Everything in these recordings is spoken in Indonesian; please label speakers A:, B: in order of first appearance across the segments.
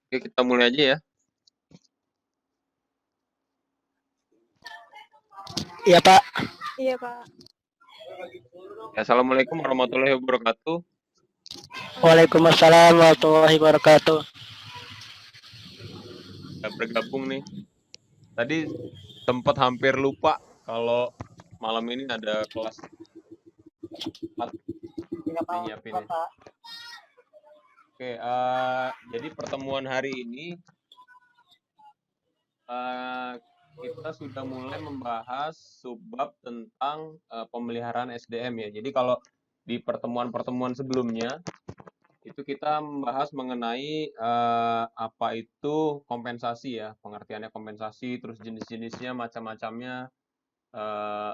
A: Oke, kita mulai aja ya.
B: Iya Pak.
C: Iya Pak.
A: Assalamualaikum warahmatullahi wabarakatuh.
B: Waalaikumsalam warahmatullahi wabarakatuh.
A: Udah bergabung nih. Tadi sempat hampir lupa kalau malam ini ada kelas 4 nih nyiapin ya. Oke, jadi pertemuan hari ini kita sudah mulai membahas subbab tentang pemeliharaan SDM ya. Jadi kalau di pertemuan-pertemuan sebelumnya itu kita membahas mengenai apa itu kompensasi ya, pengertiannya kompensasi, terus jenis-jenisnya, macam-macamnya, eh,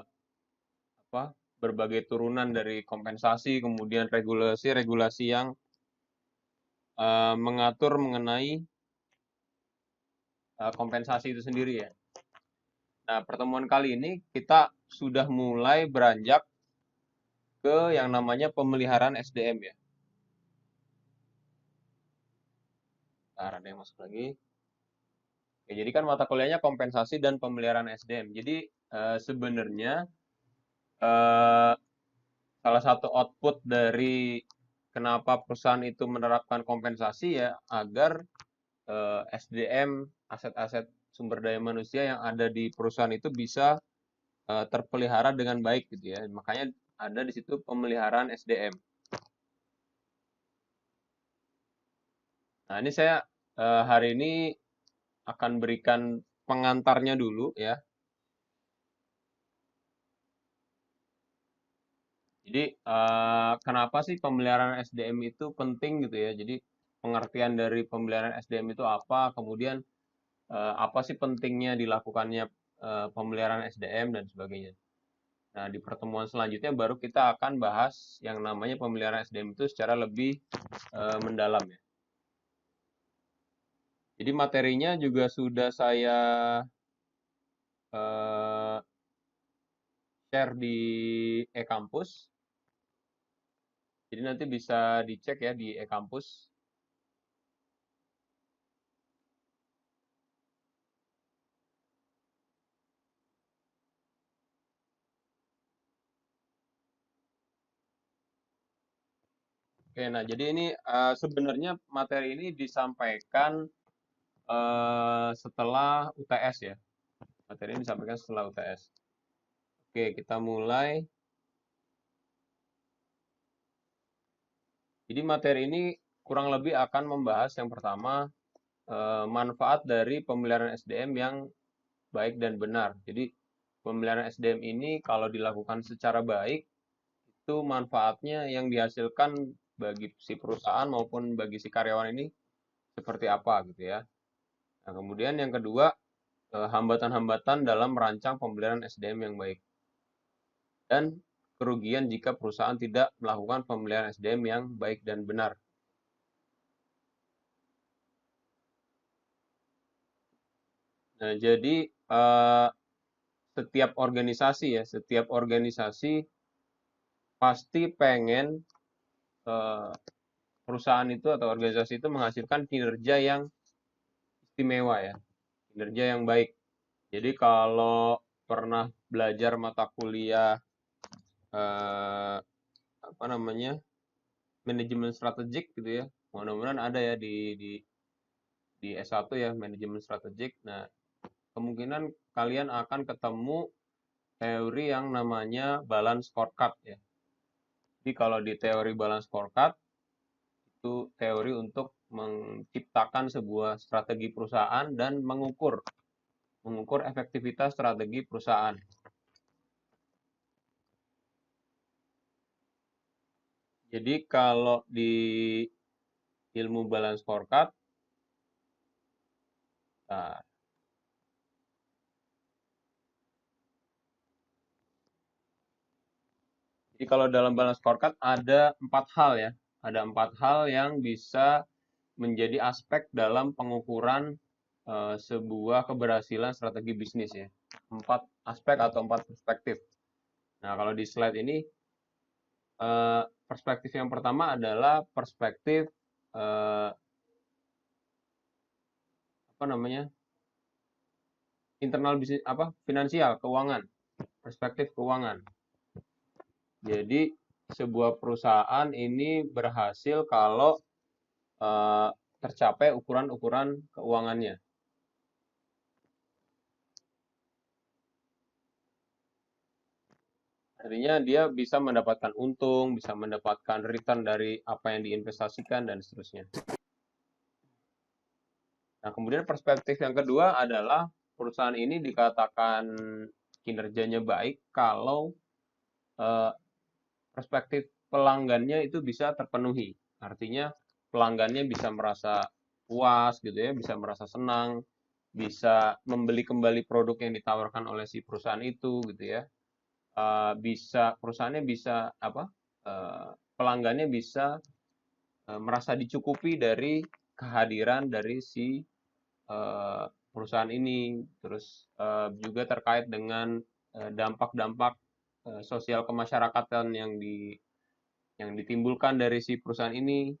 A: apa berbagai turunan dari kompensasi, kemudian regulasi-regulasi yang mengatur mengenai kompensasi itu sendiri ya. Nah, pertemuan kali ini kita sudah mulai beranjak ke yang namanya pemeliharaan SDM ya. Nah, ada yang masuk lagi. Oke, jadi kan mata kuliahnya kompensasi dan pemeliharaan SDM. Jadi sebenarnya salah satu output dari kenapa perusahaan itu menerapkan kompensasi ya agar SDM, aset-aset sumber daya manusia yang ada di perusahaan itu bisa terpelihara dengan baik gitu ya. Makanya ada di situ pemeliharaan SDM. Nah, ini saya hari ini akan berikan pengantarnya dulu ya. Jadi kenapa sih pemeliharaan SDM itu penting gitu ya? Jadi pengertian dari pemeliharaan SDM itu apa? Kemudian apa sih pentingnya dilakukannya pemeliharaan SDM dan sebagainya. Nah, di pertemuan selanjutnya baru kita akan bahas yang namanya pemeliharaan SDM itu secara lebih mendalam ya. Jadi materinya juga sudah saya share di e-kampus. Jadi nanti bisa dicek ya di e-kampus. Oke, nah jadi ini sebenarnya materi ini disampaikan setelah UTS ya. Materi ini disampaikan setelah UTS. Oke, kita mulai. Jadi materi ini kurang lebih akan membahas yang pertama manfaat dari pemeliharaan SDM yang baik dan benar. Jadi pemeliharaan SDM ini kalau dilakukan secara baik itu manfaatnya yang dihasilkan bagi si perusahaan maupun bagi si karyawan ini seperti apa gitu ya. Nah, kemudian yang kedua hambatan-hambatan dalam merancang pemeliharaan SDM yang baik dan kerugian jika perusahaan tidak melakukan pemeliharaan SDM yang baik dan benar. Nah, jadi setiap organisasi pasti pengen perusahaan itu atau organisasi itu menghasilkan kinerja yang istimewa ya, kinerja yang baik. Jadi kalau pernah belajar mata kuliah eh, apa namanya manajemen strategik gitu ya, mudah-mudahan ada ya di S1 ya manajemen strategik. Nah, kemungkinan kalian akan ketemu teori yang namanya balance scorecard ya. Jadi kalau di teori balance scorecard itu teori untuk menciptakan sebuah strategi perusahaan dan mengukur efektivitas strategi perusahaan. Jadi kalau di ilmu balance scorecard, nah, jadi kalau dalam balance scorecard ada 4 hal ya, ada 4 hal yang bisa menjadi aspek dalam pengukuran sebuah keberhasilan strategi bisnis ya. 4 aspek atau 4 perspektif. Nah, kalau di slide ini perspektif yang pertama adalah perspektif apa namanya, internal bisnis finansial, keuangan, perspektif keuangan. Jadi sebuah perusahaan ini berhasil kalau eh, tercapai ukuran-ukuran keuangannya. Artinya dia bisa mendapatkan untung, bisa mendapatkan return dari apa yang diinvestasikan dan seterusnya. Nah, kemudian perspektif yang kedua adalah perusahaan ini dikatakan kinerjanya baik kalau eh, perspektif pelanggannya itu bisa terpenuhi. Artinya pelanggannya bisa merasa puas gitu ya, bisa merasa senang, bisa membeli kembali produk yang ditawarkan oleh si perusahaan itu gitu ya. Bisa perusahaannya bisa pelanggannya bisa merasa dicukupi dari kehadiran dari si perusahaan ini. Terus juga terkait dengan dampak-dampak sosial kemasyarakatan yang ditimbulkan dari si perusahaan ini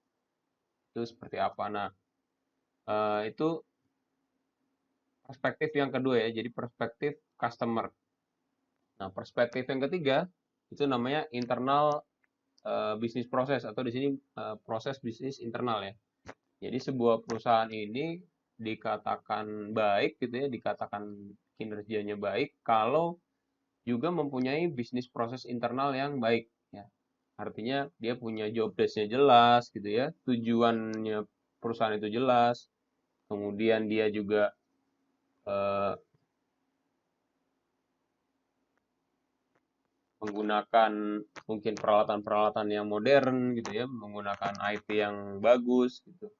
A: itu seperti apa. Nah, itu perspektif yang kedua ya, jadi perspektif customer. Nah, perspektif yang ketiga itu namanya internal bisnis proses atau di sini proses bisnis internal ya. Jadi sebuah perusahaan ini dikatakan baik gitu ya, dikatakan kinerjanya baik kalau juga mempunyai bisnis proses internal yang baik ya. Artinya dia punya job desk-nya jelas gitu ya, tujuannya perusahaan itu jelas. Kemudian dia juga eh, menggunakan mungkin peralatan-peralatan yang modern gitu ya, menggunakan IT yang bagus gitu.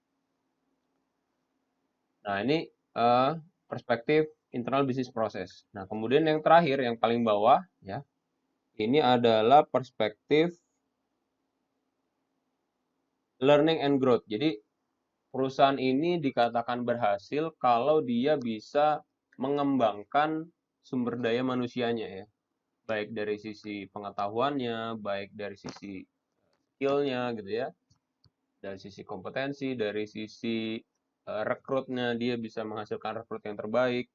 A: Nah, ini eh, perspektif internal bisnis proses. Nah, kemudian yang terakhir, yang paling bawah ya, ini adalah perspektif learning and growth. Jadi, perusahaan ini dikatakan berhasil kalau dia bisa mengembangkan sumber daya manusianya ya. Baik dari sisi pengetahuannya, baik dari sisi skill-nya gitu ya, dari sisi kompetensi, dari sisi rekrutnya dia bisa menghasilkan rekrut yang terbaik,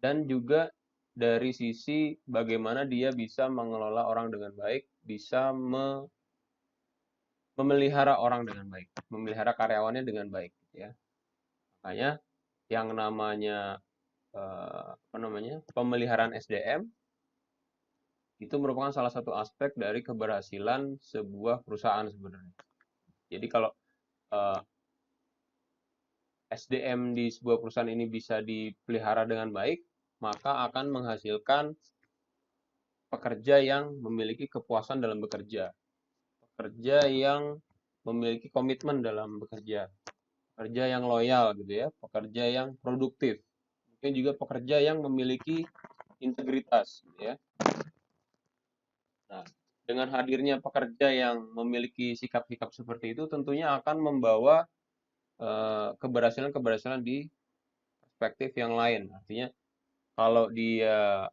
A: dan juga dari sisi bagaimana dia bisa mengelola orang dengan baik, bisa memelihara orang dengan baik, memelihara karyawannya dengan baik, gitu ya. Makanya yang namanya pemeliharaan SDM itu merupakan salah satu aspek dari keberhasilan sebuah perusahaan sebenarnya. Jadi kalau eh, SDM di sebuah perusahaan ini bisa dipelihara dengan baik, maka akan menghasilkan pekerja yang memiliki kepuasan dalam bekerja, pekerja yang memiliki komitmen dalam bekerja, pekerja yang loyal gitu ya, pekerja yang produktif, mungkin juga pekerja yang memiliki integritas gitu ya. Nah, dengan hadirnya pekerja yang memiliki sikap-sikap seperti itu tentunya akan membawa keberhasilan-keberhasilan di perspektif yang lain. Artinya kalau dia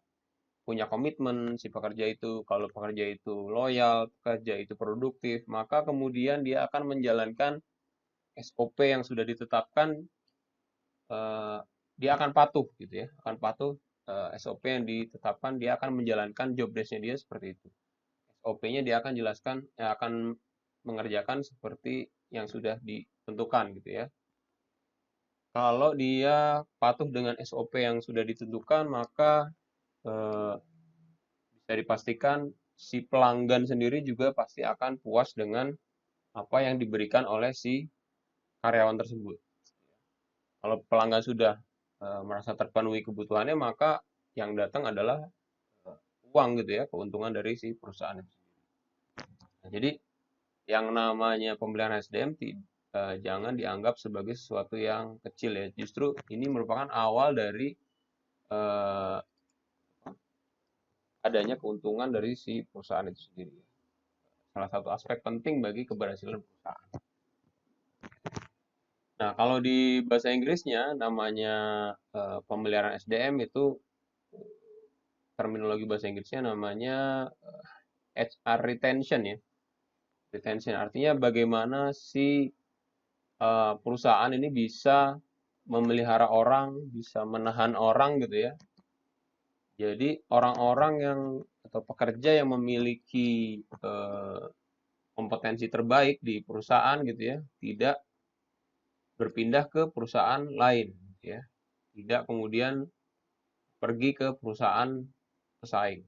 A: punya komitmen si pekerja itu, kalau pekerja itu loyal, pekerja itu produktif, maka kemudian dia akan menjalankan SOP yang sudah ditetapkan, eh, dia akan patuh gitu ya, akan patuh SOP yang ditetapkan, dia akan menjalankan job desk-nya dia seperti itu. SOP-nya dia akan jelaskan, akan mengerjakan seperti yang sudah ditentukan gitu ya. Kalau dia patuh dengan SOP yang sudah ditentukan, maka eh, bisa dipastikan si pelanggan sendiri juga pasti akan puas dengan apa yang diberikan oleh si karyawan tersebut. Kalau pelanggan sudah merasa terpenuhi kebutuhannya, maka yang datang adalah uang gitu ya, keuntungan dari si perusahaan itu. Nah, jadi yang namanya pembelian SDM jangan dianggap sebagai sesuatu yang kecil ya. Justru ini merupakan awal dari eh, adanya keuntungan dari si perusahaan itu sendiri. Salah satu aspek penting bagi keberhasilan perusahaan. Nah, kalau di bahasa Inggrisnya namanya pemeliharaan SDM itu terminologi bahasa Inggrisnya namanya HR retention ya. Retention artinya bagaimana si perusahaan ini bisa memelihara orang, bisa menahan orang gitu ya. Jadi orang-orang yang atau pekerja yang memiliki kompetensi terbaik di perusahaan gitu ya, tidak berpindah ke perusahaan lain ya. Tidak kemudian pergi ke perusahaan pesaing.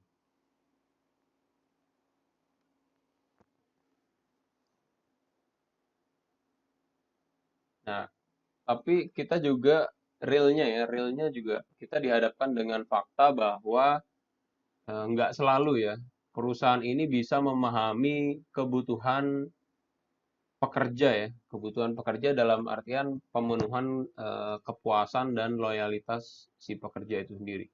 A: Nah, tapi kita juga realnya juga kita dihadapkan dengan fakta bahwa nggak selalu ya perusahaan ini bisa memahami kebutuhan pekerja ya, kebutuhan pekerja dalam artian pemenuhan kepuasan dan loyalitas si pekerja itu sendiri.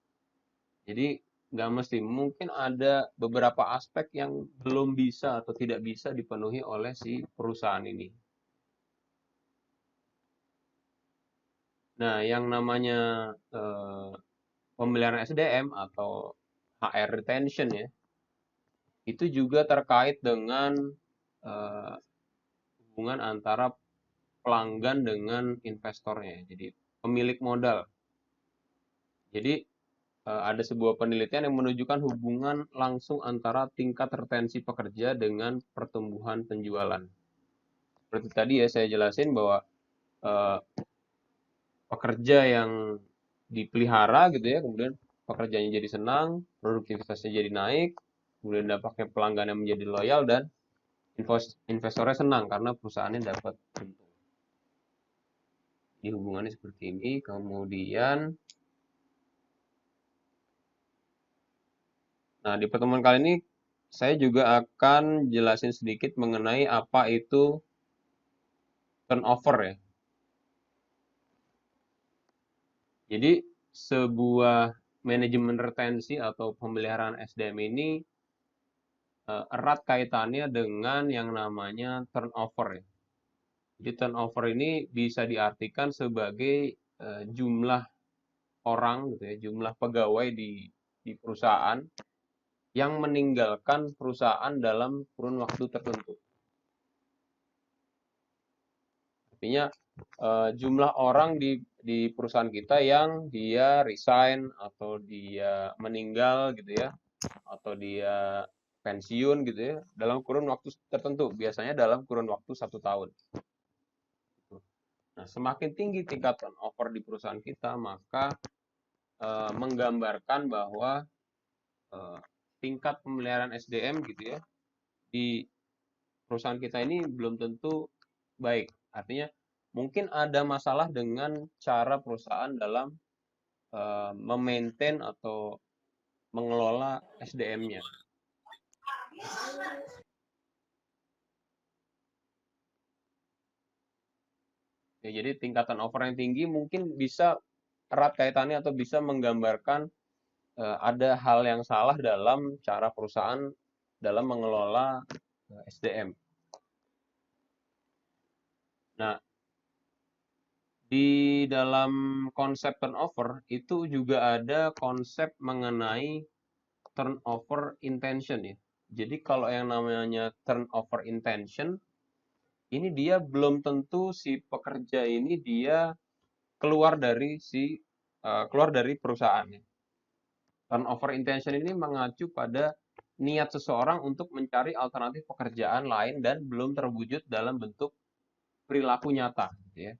A: Jadi nggak mesti, mungkin ada beberapa aspek yang belum bisa atau tidak bisa dipenuhi oleh si perusahaan ini. Nah, yang namanya pemeliharaan SDM atau HR retention ya, itu juga terkait dengan eh, hubungan antara pelanggan dengan investornya. Jadi pemilik modal. Jadi ada sebuah penelitian yang menunjukkan hubungan langsung antara tingkat retensi pekerja dengan pertumbuhan penjualan. Seperti tadi ya saya jelasin bahwa eh, pekerja yang dipelihara gitu ya, kemudian pekerjaannya jadi senang, produktivitasnya jadi naik, kemudian dampaknya pelanggan yang menjadi loyal dan investornya senang karena perusahaannya dapat untung. Jadi hubungannya seperti ini. Kemudian, nah di pertemuan kali ini saya juga akan jelasin sedikit mengenai apa itu turnover ya. Jadi sebuah manajemen retensi atau pemeliharaan SDM ini erat kaitannya dengan yang namanya turnover ya. Jadi turnover ini bisa diartikan sebagai jumlah orang gitu ya, jumlah pegawai di perusahaan yang meninggalkan perusahaan dalam kurun waktu tertentu. Artinya jumlah orang di perusahaan kita yang dia resign atau dia meninggal gitu ya, atau dia pensiun gitu ya, dalam kurun waktu tertentu, biasanya dalam kurun waktu 1 tahun. Nah, semakin tinggi tingkat turnover di perusahaan kita, maka menggambarkan bahwa tingkat pemeliharaan SDM gitu ya di perusahaan kita ini belum tentu baik. Artinya mungkin ada masalah dengan cara perusahaan dalam memaintain atau mengelola SDM-nya. Ya, jadi tingkatan over yang tinggi mungkin bisa erat kaitannya atau bisa menggambarkan ada hal yang salah dalam cara perusahaan dalam mengelola SDM. Nah, di dalam konsep turnover itu juga ada konsep mengenai turnover intention ya. Jadi kalau yang namanya turnover intention, ini dia belum tentu si pekerja ini dia keluar dari perusahaannya. Turnover intention ini mengacu pada niat seseorang untuk mencari alternatif pekerjaan lain dan belum terwujud dalam bentuk perilaku nyata gitu ya.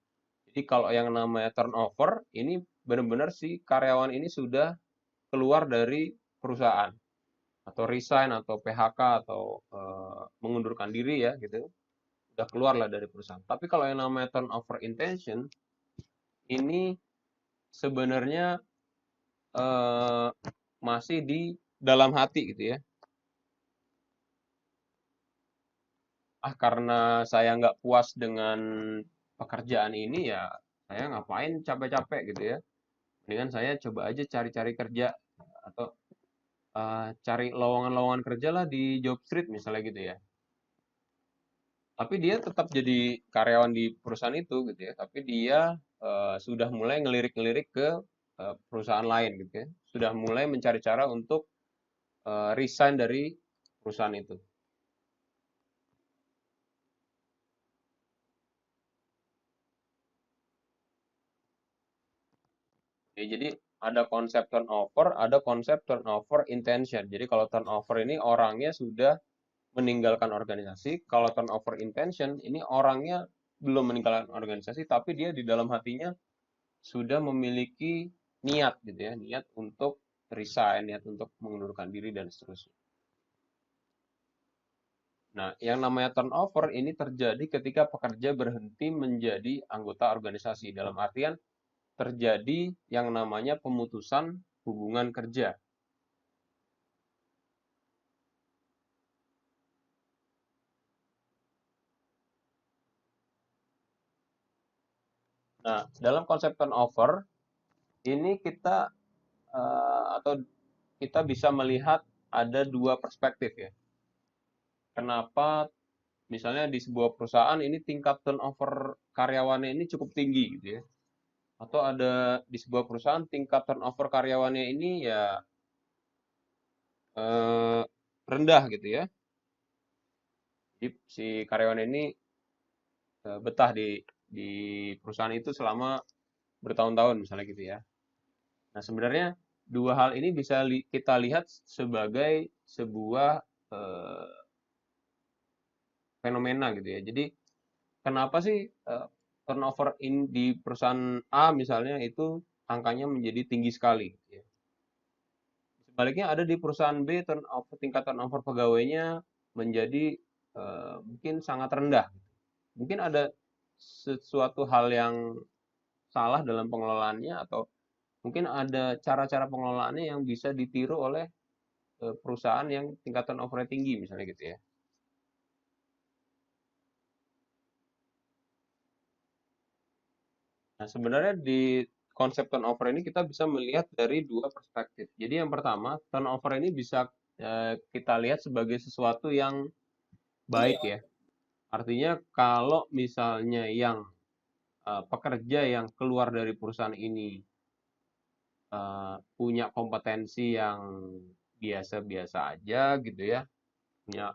A: Jadi kalau yang namanya turnover ini benar-benar si karyawan ini sudah keluar dari perusahaan atau resign atau PHK atau mengundurkan diri ya gitu. Udah keluar lah dari perusahaan. Tapi kalau yang namanya turnover intention ini sebenarnya eh, masih di dalam hati gitu ya. Karena saya nggak puas dengan pekerjaan ini ya saya ngapain capek-capek gitu ya. Mendingan saya coba aja cari-cari kerja atau cari lowongan-lowongan kerja lah di job street misalnya gitu ya. Tapi dia tetap jadi karyawan di perusahaan itu gitu ya. Tapi dia sudah mulai ngelirik-ngelirik ke perusahaan lain gitu ya. Sudah mulai mencari cara untuk resign dari perusahaan itu. Ya, jadi ada konsep turnover, ada konsep turnover intention. Jadi kalau turnover ini orangnya sudah meninggalkan organisasi, kalau turnover intention ini orangnya belum meninggalkan organisasi, tapi dia di dalam hatinya sudah memiliki niat gitu ya, niat untuk resign, niat untuk mengundurkan diri dan seterusnya. Nah, yang namanya turnover ini terjadi ketika pekerja berhenti menjadi anggota organisasi. Dalam artian terjadi yang namanya pemutusan hubungan kerja. Nah, dalam konsep turnover ini kita atau kita bisa melihat ada dua perspektif ya. Kenapa misalnya di sebuah perusahaan ini tingkat turnover karyawannya ini cukup tinggi gitu ya. Atau ada di sebuah perusahaan tingkat turnover karyawannya ini ya eh, rendah gitu ya. Jadi si karyawan ini betah di perusahaan itu selama bertahun-tahun misalnya gitu ya. Nah, sebenarnya dua hal ini bisa kita lihat sebagai sebuah eh, fenomena gitu ya. Jadi kenapa sih turnover di perusahaan A misalnya itu angkanya menjadi tinggi sekali gitu ya. Sebaliknya ada di perusahaan B tingkat turnover pegawainya menjadi mungkin sangat rendah. Mungkin ada sesuatu hal yang salah dalam pengelolaannya atau mungkin ada cara-cara pengelolaannya yang bisa ditiru oleh perusahaan yang tingkat turnover tinggi misalnya gitu ya. Nah, sebenarnya di konsep turnover ini kita bisa melihat dari dua perspektif. Jadi yang pertama, turnover ini bisa kita lihat sebagai sesuatu yang baik ya. Artinya kalau misalnya yang pekerja yang keluar dari perusahaan ini punya kompetensi yang biasa-biasa aja gitu ya, punya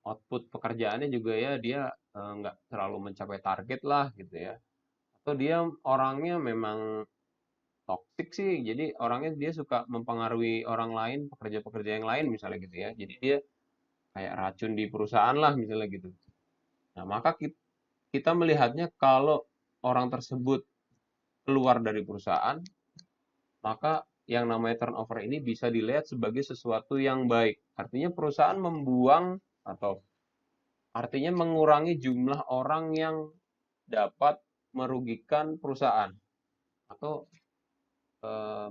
A: output pekerjaannya juga ya dia nggak terlalu mencapai target lah gitu ya. Atau dia orangnya memang toxic sih, jadi orangnya dia suka mempengaruhi orang lain, pekerja-pekerja yang lain misalnya gitu ya. Jadi dia kayak racun di perusahaan lah misalnya gitu. Nah, maka kita melihatnya kalau orang tersebut keluar dari perusahaan, maka yang namanya turnover ini bisa dilihat sebagai sesuatu yang baik. Artinya perusahaan membuang atau artinya mengurangi jumlah orang yang dapat merugikan perusahaan atau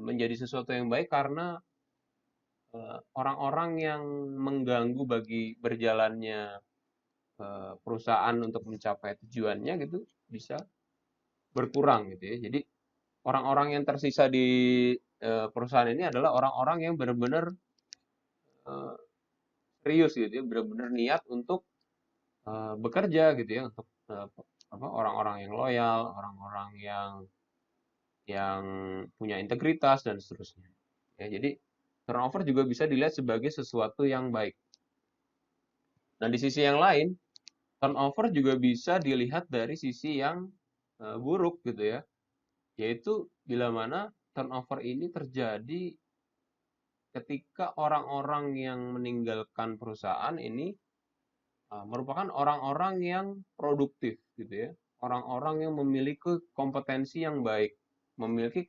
A: menjadi sesuatu yang baik karena orang-orang yang mengganggu bagi berjalannya perusahaan untuk mencapai tujuannya gitu bisa berkurang gitu ya. Jadi orang-orang yang tersisa di perusahaan ini adalah orang-orang yang benar-benar eh, serius gitu ya, benar-benar niat untuk bekerja gitu ya, untuk orang-orang yang loyal, orang-orang yang punya integritas dan seterusnya. Ya, jadi turnover juga bisa dilihat sebagai sesuatu yang baik. Nah, di sisi yang lain, turnover juga bisa dilihat dari sisi yang buruk gitu ya, yaitu bila mana turnover ini terjadi ketika orang-orang yang meninggalkan perusahaan ini merupakan orang-orang yang produktif gitu ya, orang-orang yang memiliki kompetensi yang baik, memiliki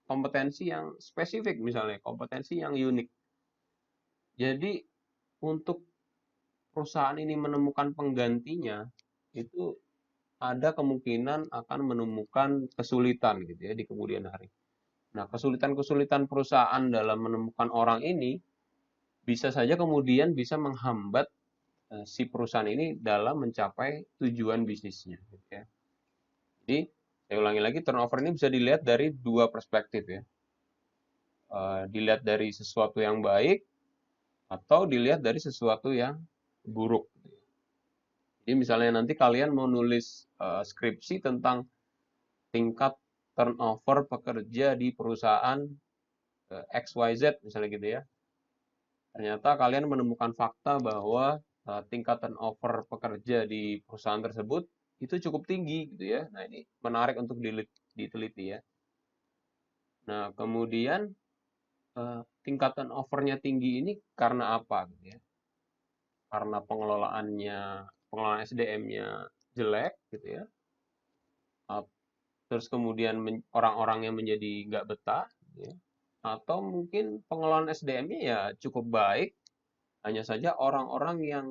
A: kompetensi yang spesifik misalnya, kompetensi yang unik. Jadi untuk perusahaan ini menemukan penggantinya itu ada kemungkinan akan menemukan kesulitan gitu ya di kemudian hari. Nah, kesulitan-kesulitan perusahaan dalam menemukan orang ini bisa saja kemudian bisa menghambat si perusahaan ini dalam mencapai tujuan bisnisnya gitu ya. Jadi, saya ulangi lagi, turnover ini bisa dilihat dari dua perspektif ya. Dilihat dari sesuatu yang baik atau dilihat dari sesuatu yang buruk. Jadi misalnya nanti kalian mau nulis skripsi tentang tingkat turnover pekerja di perusahaan XYZ misalnya gitu ya. Ternyata kalian menemukan fakta bahwa tingkat turnover pekerja di perusahaan tersebut itu cukup tinggi gitu ya. Nah, ini menarik untuk diteliti ya. Nah, kemudian tingkat turnover-nya tinggi ini karena apa gitu ya? Karena pengelolaan SDM-nya jelek gitu ya. Terus kemudian orang-orang yang menjadi nggak betah gitu ya. Atau mungkin pengelolaan SDM-nya ya cukup baik, hanya saja orang-orang yang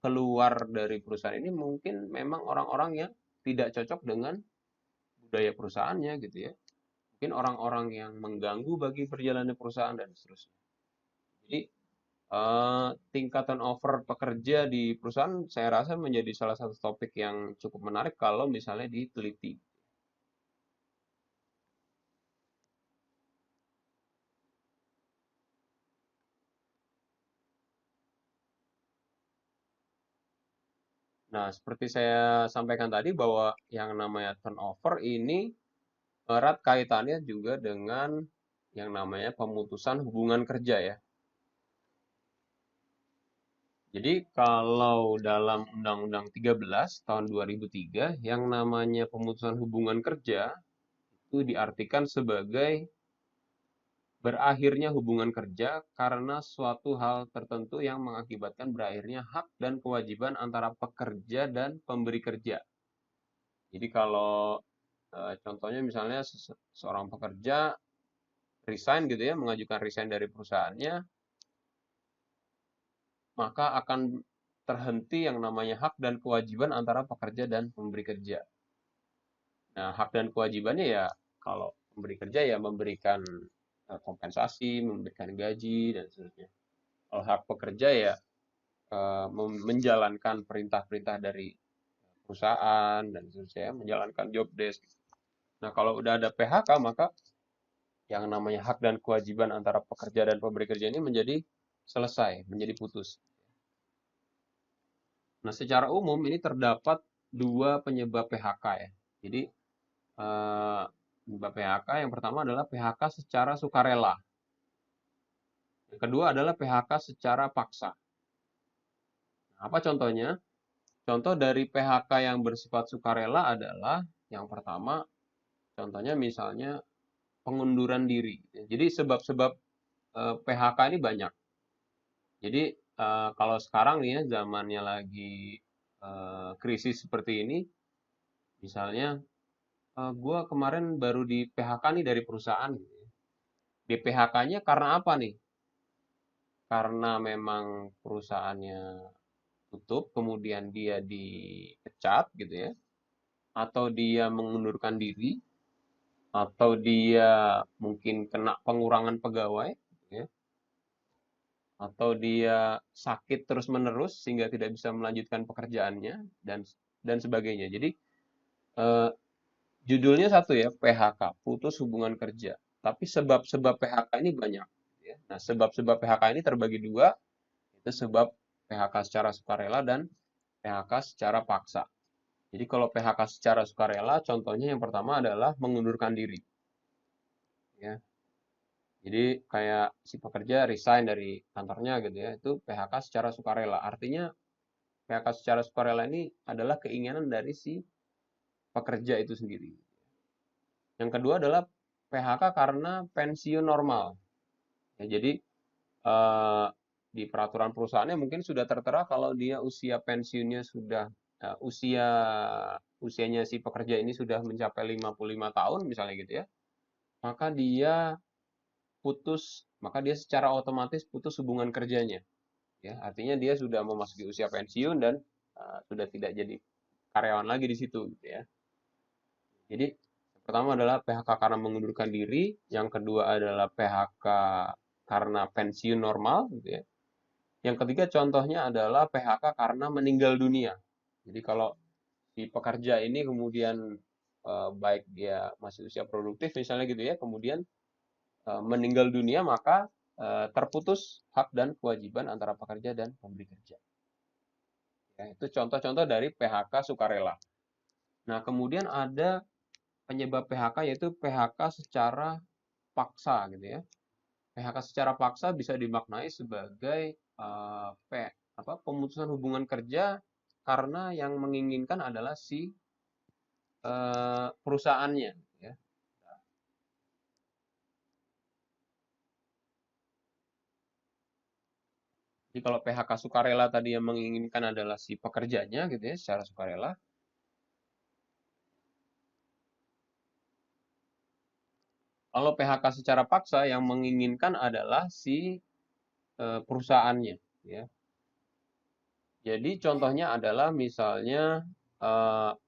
A: keluar dari perusahaan ini mungkin memang orang-orang yang tidak cocok dengan budaya perusahaannya gitu ya. Mungkin orang-orang yang mengganggu bagi perjalanan perusahaan dan seterusnya. Jadi tingkat turnover pekerja di perusahaan saya rasa menjadi salah satu topik yang cukup menarik kalau misalnya diteliti. Nah, seperti saya sampaikan tadi bahwa yang namanya turnover ini erat kaitannya juga dengan yang namanya pemutusan hubungan kerja ya. Jadi kalau dalam Undang-Undang 13 tahun 2003 yang namanya pemutusan hubungan kerja itu diartikan sebagai berakhirnya hubungan kerja karena suatu hal tertentu yang mengakibatkan berakhirnya hak dan kewajiban antara pekerja dan pemberi kerja. Jadi kalau contohnya misalnya seorang pekerja resign gitu ya, mengajukan resign dari perusahaannya, maka akan terhenti yang namanya hak dan kewajiban antara pekerja dan pemberi kerja. Nah, hak dan kewajibannya ya kalau pemberi kerja ya memberikan kompensasi, memberikan gaji dan seterusnya. Kalau hak pekerja ya menjalankan perintah-perintah dari perusahaan dan seterusnya, menjalankan job desk. Nah, kalau udah ada PHK maka yang namanya hak dan kewajiban antara pekerja dan pemberi kerja ini menjadi selesai, menjadi putus. Nah, secara umum ini terdapat dua penyebab PHK ya. Jadi, penyebab PHK yang pertama adalah PHK secara sukarela. Yang kedua adalah PHK secara paksa. Nah, apa contohnya? Contoh dari PHK yang bersifat sukarela adalah yang pertama, contohnya misalnya pengunduran diri. Jadi sebab-sebab PHK ini banyak. Jadi kalau sekarang nih ya zamannya lagi krisis seperti ini, misalnya gue kemarin baru di PHK nih dari perusahaan. Di PHK-nya karena apa nih? Karena memang perusahaannya tutup, kemudian dia dipecat gitu ya, atau dia mengundurkan diri, atau dia mungkin kena pengurangan pegawai, gitu ya, atau dia sakit terus-menerus sehingga tidak bisa melanjutkan pekerjaannya dan sebagainya. Jadi eh, judulnya satu ya, PHK, putus hubungan kerja. Tapi sebab-sebab PHK ini banyak. Ya. Nah, sebab-sebab PHK ini terbagi dua, itu sebab PHK secara sukarela dan PHK secara paksa. Jadi kalau PHK secara sukarela, contohnya yang pertama adalah mengundurkan diri. Ya. Jadi kayak si pekerja resign dari kantornya gitu ya, itu PHK secara sukarela. Artinya PHK secara sukarela ini adalah keinginan dari si pekerja itu sendiri. Yang kedua adalah PHK karena pensiun normal. Ya, jadi eh, di peraturan perusahaannya mungkin sudah tertera kalau dia usia pensiunnya sudah usianya si pekerja ini sudah mencapai 55 tahun misalnya gitu ya, maka dia secara otomatis putus hubungan kerjanya. Ya, artinya dia sudah memasuki usia pensiun dan sudah tidak jadi karyawan lagi di situ gitu ya. Jadi pertama adalah PHK karena mengundurkan diri, yang kedua adalah PHK karena pensiun normal gitu ya. Yang ketiga contohnya adalah PHK karena meninggal dunia. Jadi kalau si pekerja ini kemudian baik dia masih usia produktif misalnya gitu ya, kemudian meninggal dunia maka terputus hak dan kewajiban antara pekerja dan pemberi kerja. Ya, itu contoh-contoh dari PHK sukarela. Nah, kemudian ada penyebab PHK yaitu PHK secara paksa gitu ya. PHK secara paksa bisa dimaknai sebagai pemutusan hubungan kerja karena yang menginginkan adalah si perusahaannya. Ya. Jadi kalau PHK sukarela tadi yang menginginkan adalah si pekerjanya gitu ya, secara sukarela. Kalau PHK secara paksa yang menginginkan adalah si perusahaannya, ya. Jadi contohnya adalah misalnya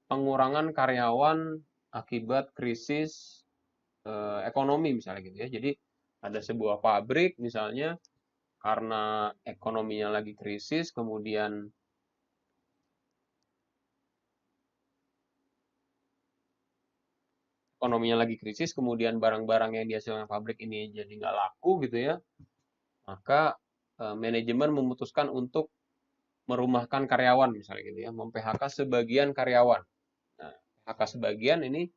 A: pengurangan karyawan akibat krisis ekonomi misalnya gitu ya. Jadi ada sebuah pabrik misalnya karena ekonominya lagi krisis, kemudian barang-barang yang dihasilkan pabrik ini jadi nggak laku gitu ya, maka manajemen memutuskan untuk merumahkan karyawan misalnya gitu ya, mem-PHK sebagian karyawan. Nah, PHK sebagian ini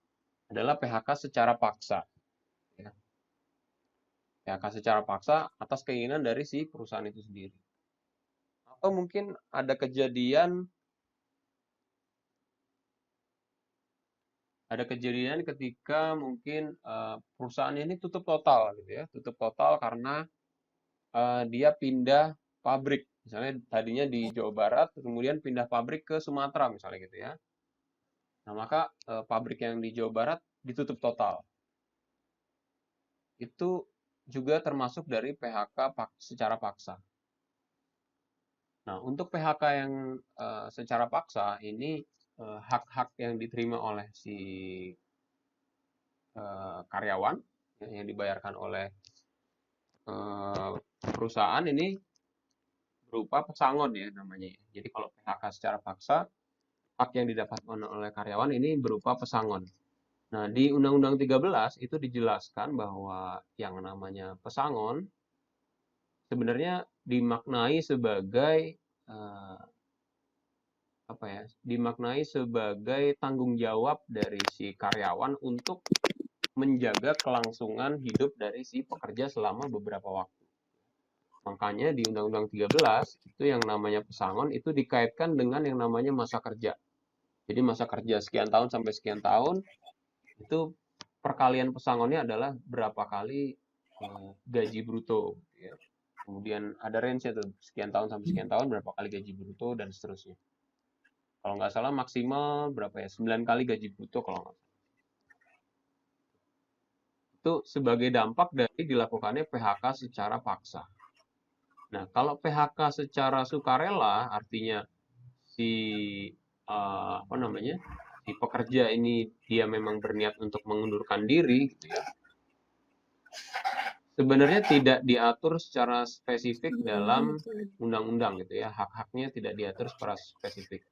A: adalah PHK secara paksa. Ya. PHK secara paksa atas keinginan dari si perusahaan itu sendiri. Atau mungkin ada kejadian ketika mungkin perusahaannya ini tutup total gitu ya, tutup total karena dia pindah pabrik. Misalnya tadinya di Jawa Barat, kemudian pindah pabrik ke Sumatera misalnya gitu ya. Nah, maka pabrik yang di Jawa Barat ditutup total. Itu juga termasuk dari PHK secara paksa. Nah, untuk PHK yang secara paksa ini hak-hak yang diterima oleh si karyawan yang dibayarkan oleh perusahaan ini berupa pesangon ya namanya. Jadi kalau PHK secara paksa, hak yang didapatkan oleh karyawan ini berupa pesangon. Nah, di Undang-Undang 13 itu dijelaskan bahwa yang namanya pesangon sebenarnya dimaknai sebagai eh, apa ya? Dimaknai sebagai tanggung jawab dari si karyawan untuk menjaga kelangsungan hidup dari si pekerja selama beberapa waktu. Makanya di Undang-Undang 13 itu yang namanya pesangon itu dikaitkan dengan yang namanya masa kerja. Jadi masa kerja sekian tahun sampai sekian tahun itu perkalian pesangonnya adalah berapa kali gaji bruto. Ya. Kemudian ada range itu sekian tahun sampai sekian tahun berapa kali gaji bruto dan seterusnya. Kalau nggak salah maksimal berapa ya? 9 kali gaji bruto kalau nggak salah. Itu sebagai dampak dari dilakukannya PHK secara paksa. Nah, kalau PHK secara sukarela artinya si apa namanya? Si pekerja ini dia memang berniat untuk mengundurkan diri gitu ya. Sebenarnya tidak diatur secara spesifik dalam undang-undang gitu ya. Hak-haknya tidak diatur secara spesifik.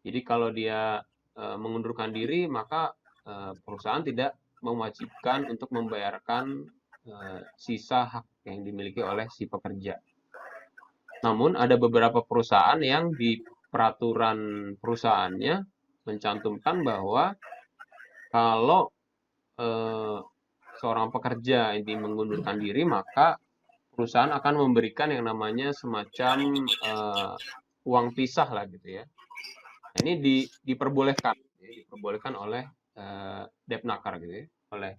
A: Jadi kalau dia mengundurkan diri, maka perusahaan tidak mewajibkan untuk membayarkan sisa hak yang dimiliki oleh si pekerja. Namun ada beberapa perusahaan yang di peraturan perusahaannya mencantumkan bahwa kalau seorang pekerja ini mengundurkan diri, maka perusahaan akan memberikan yang namanya semacam uang pisah lah gitu ya. Nah, ini diperbolehkan oleh Depnaker gitu ya, oleh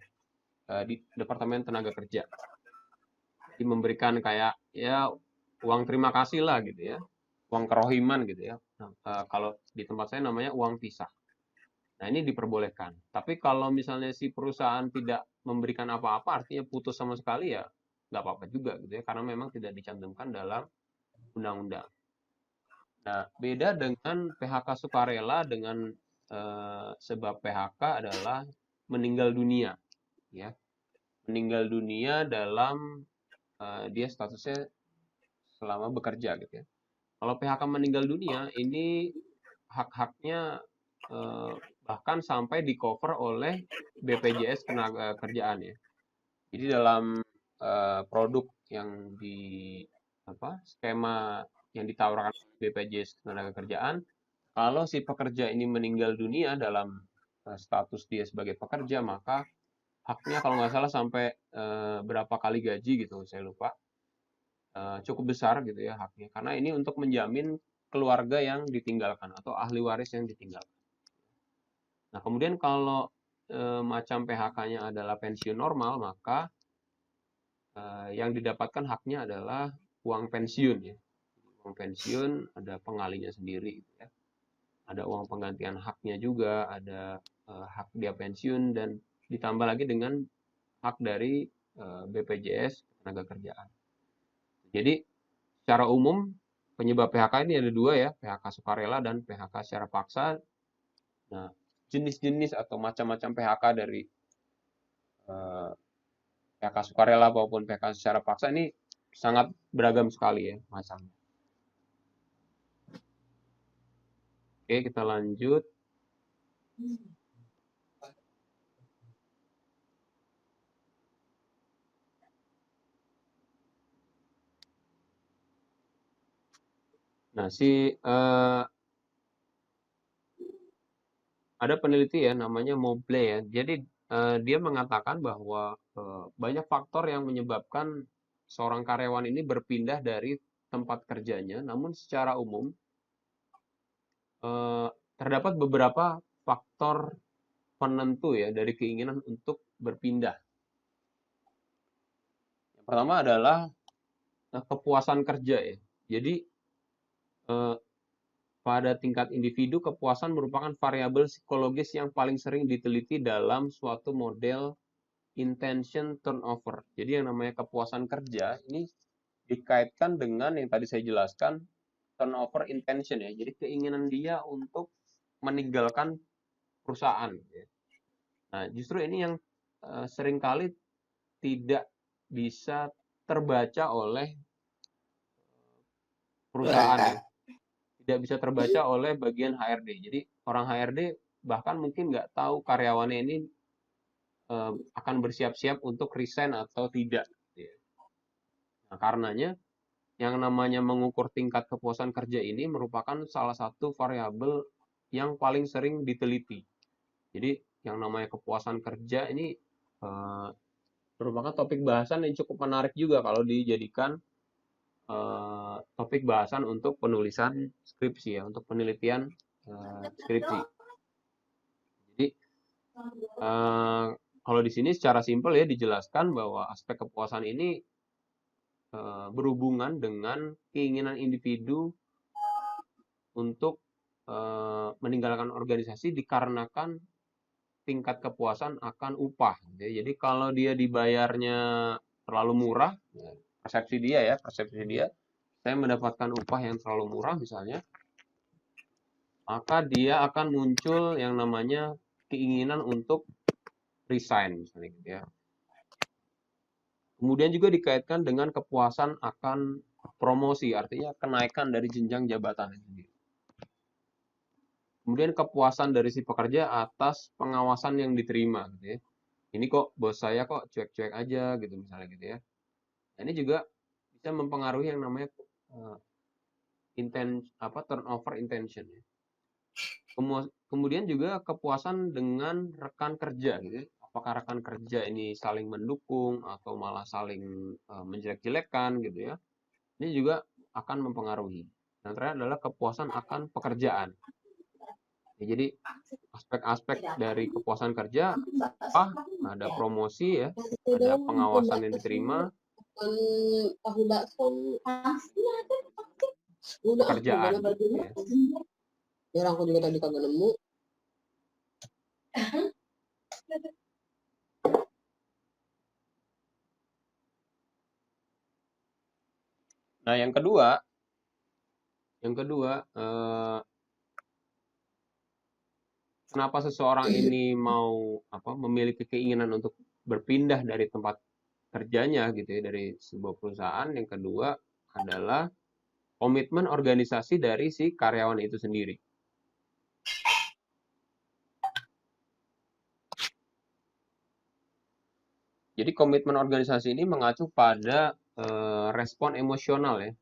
A: di Departemen Tenaga Kerja. Jadi memberikan kayak ya uang terima kasih lah gitu ya, uang kerohiman gitu ya. Nah, kalau di tempat saya namanya uang pisah. Nah, ini diperbolehkan. Tapi kalau misalnya si perusahaan tidak memberikan apa-apa, artinya putus sama sekali ya nggak apa-apa juga gitu ya, karena memang tidak dicantumkan dalam undang-undang. Nah, beda dengan PHK sukarela dengan sebab PHK adalah meninggal dunia, ya. Meninggal dunia dalam dia statusnya selama bekerja gitu ya. Kalau PHK meninggal dunia ini hak-haknya bahkan sampai di cover oleh BPJS Ketenaga Kerjaan ya. Jadi dalam produk yang di skema yang ditawarkan BPJS Ketenagakerjaan, kalau si pekerja ini meninggal dunia dalam status dia sebagai pekerja, maka haknya kalau nggak salah sampai berapa kali gaji gitu, saya lupa. Cukup besar gitu ya haknya, karena ini untuk menjamin keluarga yang ditinggalkan atau ahli waris yang ditinggalkan. Nah, kemudian kalau macam PHK-nya adalah pensiun normal, maka yang didapatkan haknya adalah uang pensiun ya. Uang pensiun ada pengalinya sendiri gitu ya. Ada uang penggantian haknya juga, ada hak dia pensiun, dan ditambah lagi dengan hak dari BPJS Ketenagakerjaan. Jadi secara umum penyebab PHK ini ada dua ya, PHK sukarela dan PHK secara paksa. Nah, jenis-jenis atau macam-macam PHK dari PHK sukarela maupun PHK secara paksa ini sangat beragam sekali ya macamnya. Oke, kita lanjut. Nah, ada peneliti ya namanya Mobley ya. Jadi dia mengatakan bahwa banyak faktor yang menyebabkan seorang karyawan ini berpindah dari tempat kerjanya, namun secara umum terdapat beberapa faktor penentu ya dari keinginan untuk berpindah. Yang pertama adalah kepuasan kerja ya. Jadi pada tingkat individu, kepuasan merupakan variabel psikologis yang paling sering diteliti dalam suatu model intention turnover. Jadi yang namanya kepuasan kerja ini dikaitkan dengan yang tadi saya jelaskan, turnover intention ya. Jadi keinginan dia untuk meninggalkan perusahaan. Ya. Nah, justru ini yang seringkali tidak bisa terbaca oleh perusahaan ya. Tidak bisa terbaca oleh bagian HRD. Jadi orang HRD bahkan mungkin nggak tahu karyawannya ini akan bersiap-siap untuk resign atau tidak. Nah, karenanya yang namanya mengukur tingkat kepuasan kerja ini merupakan salah satu variabel yang paling sering diteliti. Jadi yang namanya kepuasan kerja ini merupakan topik bahasan yang cukup menarik juga kalau dijadikan topik bahasan untuk penulisan skripsi ya, untuk penelitian skripsi. Jadi kalau di sini secara simpel ya dijelaskan bahwa aspek kepuasan ini berhubungan dengan keinginan individu untuk meninggalkan organisasi dikarenakan tingkat kepuasan akan upah. Jadi kalau dia dibayarnya terlalu murah, persepsi dia, saya mendapatkan upah yang terlalu murah misalnya, maka dia akan muncul yang namanya keinginan untuk resign misalnya gitu ya. Kemudian juga dikaitkan dengan kepuasan akan promosi, artinya kenaikan dari jenjang jabatan sendiri. Kemudian kepuasan dari si pekerja atas pengawasan yang diterima gitu ya. Ini kok bos saya kok cuek-cuek aja gitu misalnya gitu ya. Nah, ini juga bisa mempengaruhi yang namanya turnover intention ya. Kemudian juga kepuasan dengan rekan kerja gitu ya. Apakah rekan kerja ini saling mendukung atau malah saling menjelek-jelekan gitu ya. Ini juga akan mempengaruhi. Yang terakhir adalah kepuasan akan pekerjaan. Ya, jadi aspek-aspek dari kepuasan kerja ada promosi ya, ada pengawasan yang diterima, pekerjaan ya.
C: Ya aku juga tadi kagak nemu.
A: Nah, yang kedua kenapa seseorang ini mau memiliki keinginan untuk berpindah dari tempat kerjanya gitu ya, dari sebuah perusahaan. Yang kedua adalah komitmen organisasi dari si karyawan itu sendiri. Jadi komitmen organisasi ini mengacu pada respon emosional ya.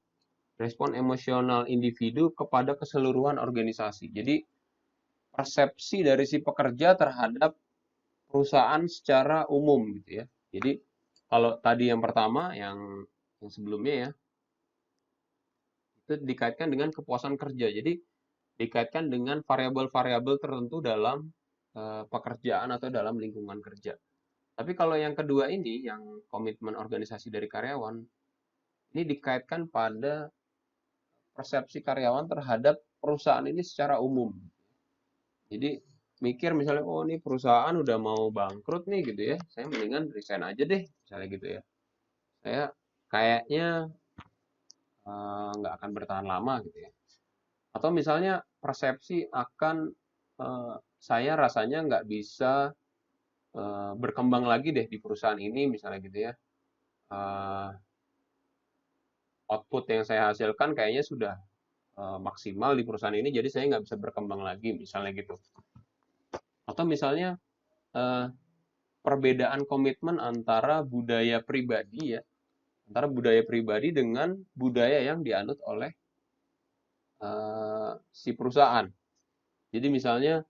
A: Respon emosional individu kepada keseluruhan organisasi. Jadi persepsi dari si pekerja terhadap perusahaan secara umum gitu ya. Jadi kalau tadi yang pertama yang sebelumnya ya, itu dikaitkan dengan kepuasan kerja. Jadi dikaitkan dengan variabel-variabel tertentu dalam pekerjaan atau dalam lingkungan kerja. Tapi kalau yang kedua ini, yang komitmen organisasi dari karyawan, Ini dikaitkan pada persepsi karyawan terhadap perusahaan ini secara umum. Jadi mikir misalnya, oh ini perusahaan udah mau bangkrut nih gitu ya, saya mendingan resign aja deh, misalnya gitu ya. Saya kayaknya nggak akan bertahan lama gitu ya. Atau misalnya persepsi akan saya rasanya nggak bisa berkembang lagi deh di perusahaan ini, misalnya gitu ya. Eh, Output yang saya hasilkan kayaknya sudah maksimal di perusahaan ini, jadi saya nggak bisa berkembang lagi, misalnya gitu. Atau misalnya eh, perbedaan komitmen antara budaya pribadi ya, antara budaya pribadi dengan budaya yang dianut oleh si perusahaan. Jadi misalnya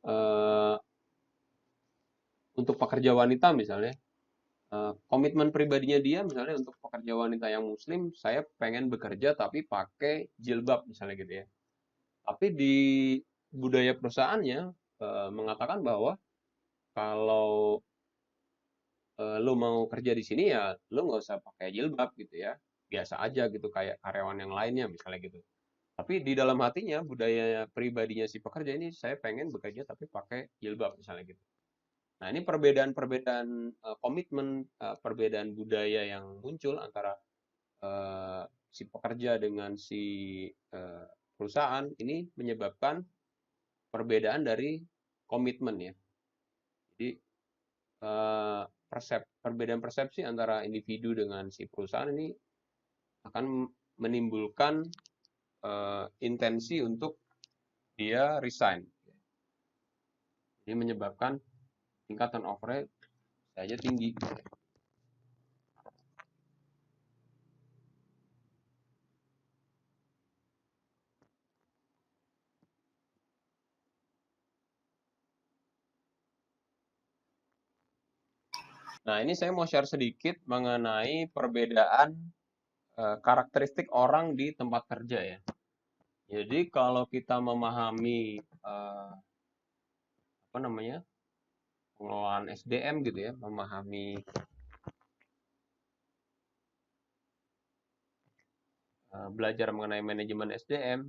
A: eh, untuk pekerja wanita misalnya, komitmen pribadinya dia misalnya untuk pekerja wanita yang muslim, saya pengen bekerja tapi pakai jilbab misalnya gitu ya. Tapi di budaya perusahaannya mengatakan bahwa kalau lu mau kerja di sini ya lu nggak usah pakai jilbab gitu ya, biasa aja gitu kayak karyawan yang lainnya misalnya gitu. Tapi di dalam hatinya budaya pribadinya si pekerja ini saya pengen bekerja tapi pakai jilbab misalnya gitu. Nah ini perbedaan-perbedaan komitmen, perbedaan budaya yang muncul antara si pekerja dengan si perusahaan ini menyebabkan perbedaan dari komitmen ya. Jadi perbedaan persepsi antara individu dengan si perusahaan ini akan menimbulkan intensi untuk dia resign. Jadi menyebabkan tingkat turnover saja tinggi. Nah, ini saya mau share sedikit mengenai perbedaan karakteristik orang di tempat kerja ya. Jadi kalau kita memahami apa namanya pengelolaan SDM gitu ya, memahami belajar mengenai manajemen SDM,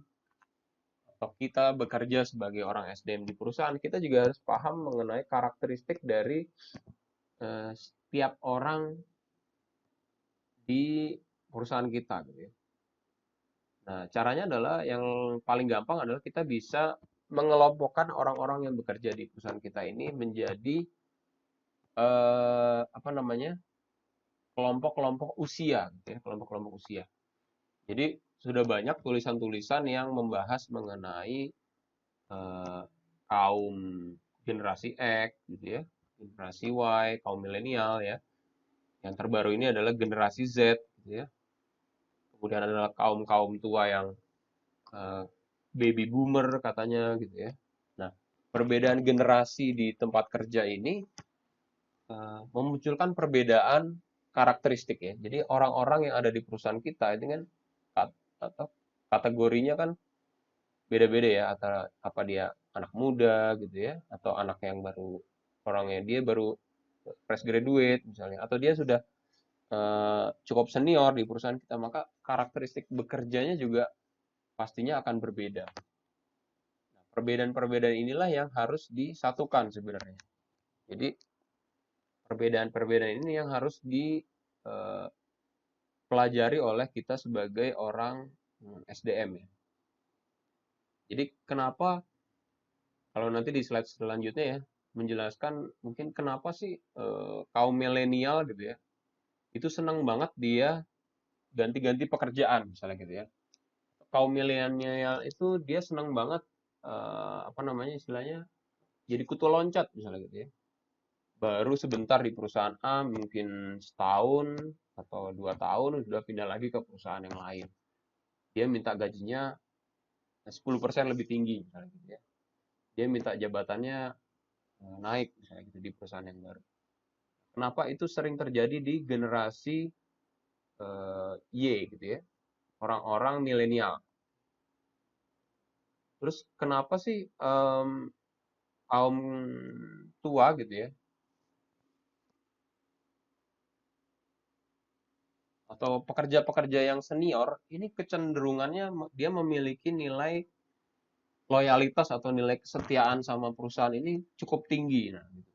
A: atau kita bekerja sebagai orang SDM di perusahaan, kita juga harus paham mengenai karakteristik dari setiap orang di perusahaan kita gitu ya. Nah, caranya adalah yang paling gampang adalah kita bisa mengelompokkan orang-orang yang bekerja di perusahaan kita ini menjadi apa namanya? Kelompok-kelompok usia gitu ya, kelompok-kelompok usia. Jadi sudah banyak tulisan-tulisan yang membahas mengenai kaum generasi X gitu ya, generasi Y, kaum milenial ya. Yang terbaru ini adalah generasi Z gitu ya. Kemudian adalah kaum-kaum tua yang baby boomer katanya gitu ya. Nah, perbedaan generasi di tempat kerja ini memunculkan perbedaan karakteristik ya. Jadi orang-orang yang ada di perusahaan kita itu kan atau kategorinya kan beda-beda ya, antara apa dia anak muda gitu ya, atau anak yang baru orangnya dia baru fresh graduate misalnya, atau dia sudah cukup senior di perusahaan kita, maka karakteristik bekerjanya juga pastinya akan berbeda. Nah, perbedaan-perbedaan inilah yang harus disatukan sebenarnya. Jadi perbedaan-perbedaan ini yang harus dipelajari oleh kita sebagai orang SDM ya. Jadi kenapa kalau nanti di slide selanjutnya ya menjelaskan mungkin kenapa sih kaum milenial gitu ya itu senang banget dia ganti-ganti pekerjaan misalnya gitu ya. Kaum milenial itu dia senang banget apa namanya istilahnya jadi kutu loncat misalnya gitu ya. Baru sebentar di perusahaan A mungkin setahun atau 2 tahun sudah pindah lagi ke perusahaan yang lain. Dia minta gajinya 10% lebih tinggi misalnya gitu ya. Dia minta jabatannya naik misalnya gitu di perusahaan yang baru. Kenapa itu sering terjadi di generasi Y gitu ya, orang-orang milenial. Terus kenapa sih kaum tua gitu ya, atau pekerja-pekerja yang senior ini kecenderungannya dia memiliki nilai loyalitas atau nilai kesetiaan sama perusahaan ini cukup tinggi. Nah, gitu.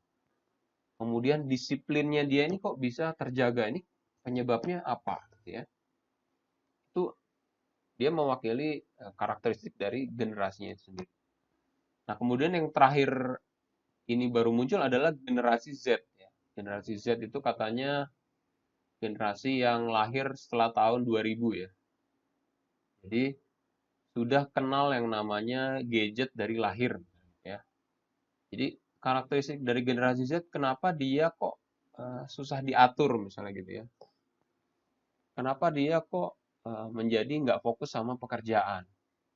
A: Kemudian disiplinnya dia ini kok bisa terjaga, ini penyebabnya apa? Gitu ya. Itu dia mewakili karakteristik dari generasinya itu sendiri. Nah, kemudian yang terakhir ini baru muncul adalah generasi Z. Ya. Generasi Z itu katanya generasi yang lahir setelah tahun 2000 ya. Jadi sudah kenal yang namanya gadget dari lahir ya. Jadi karakteristik dari generasi Z kenapa dia kok susah diatur misalnya gitu ya. Kenapa dia kok menjadi nggak fokus sama pekerjaan.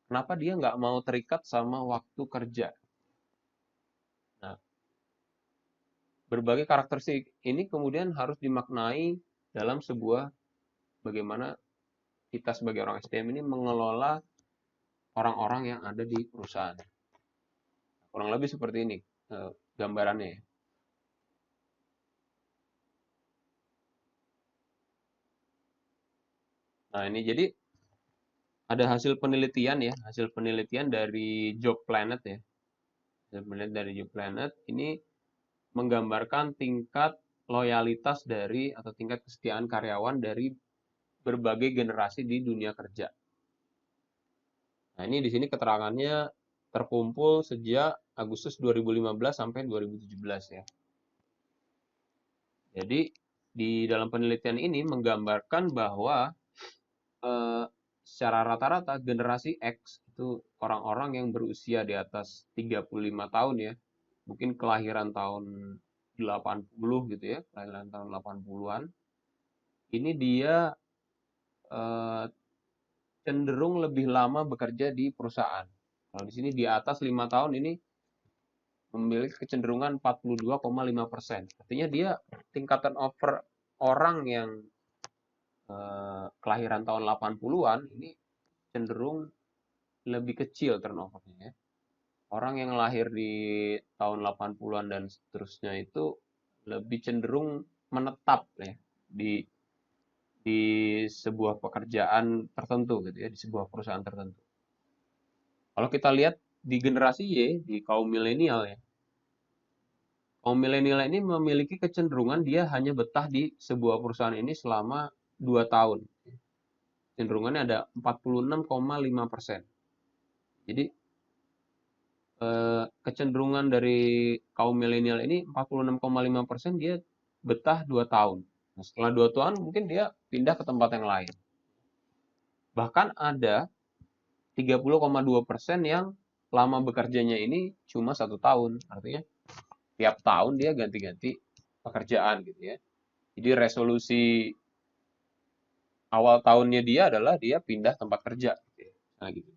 A: Kenapa dia nggak mau terikat sama waktu kerja. Nah, berbagai karakteristik ini kemudian harus dimaknai dalam sebuah bagaimana kita sebagai orang SDM ini mengelola orang-orang yang ada di perusahaan. Kurang lebih seperti ini gambarannya. Nah, ini jadi ada hasil penelitian ya, hasil penelitian dari Job Planet ya. Hasil penelitian dari Job Planet ini menggambarkan tingkat loyalitas dari atau tingkat kesetiaan karyawan dari berbagai generasi di dunia kerja. Nah, ini di sini keterangannya terkumpul sejak Agustus 2015 sampai 2017 ya. Jadi di dalam penelitian ini menggambarkan bahwa secara rata-rata generasi X itu orang-orang yang berusia di atas 35 tahun ya. Mungkin kelahiran tahun 80 gitu ya, kelahiran tahun 80-an. Ini dia cenderung lebih lama bekerja di perusahaan. Kalau di sini di atas 5 tahun ini memiliki kecenderungan 42,5%. Artinya dia tingkat turnover orang yang kelahiran tahun 80-an ini cenderung lebih kecil turnovernya ya. Orang yang lahir di tahun 80-an dan seterusnya itu lebih cenderung menetap ya di sebuah pekerjaan tertentu gitu ya, di sebuah perusahaan tertentu. Kalau kita lihat di generasi Y, di kaum milenial ya. Kaum milenial ini memiliki kecenderungan dia hanya betah di sebuah perusahaan ini selama 2 tahun. Cenderungannya ada 46,5%. Jadi kecenderungan dari kaum milenial ini 46,5% dia betah 2 tahun. Nah, setelah 2 tahun mungkin dia pindah ke tempat yang lain. Bahkan ada 30,2% yang lama bekerjanya ini cuma 1 tahun. Artinya tiap tahun dia ganti-ganti pekerjaan gitu ya. Jadi resolusi awal tahunnya dia adalah dia pindah tempat kerja. Nah, gitu.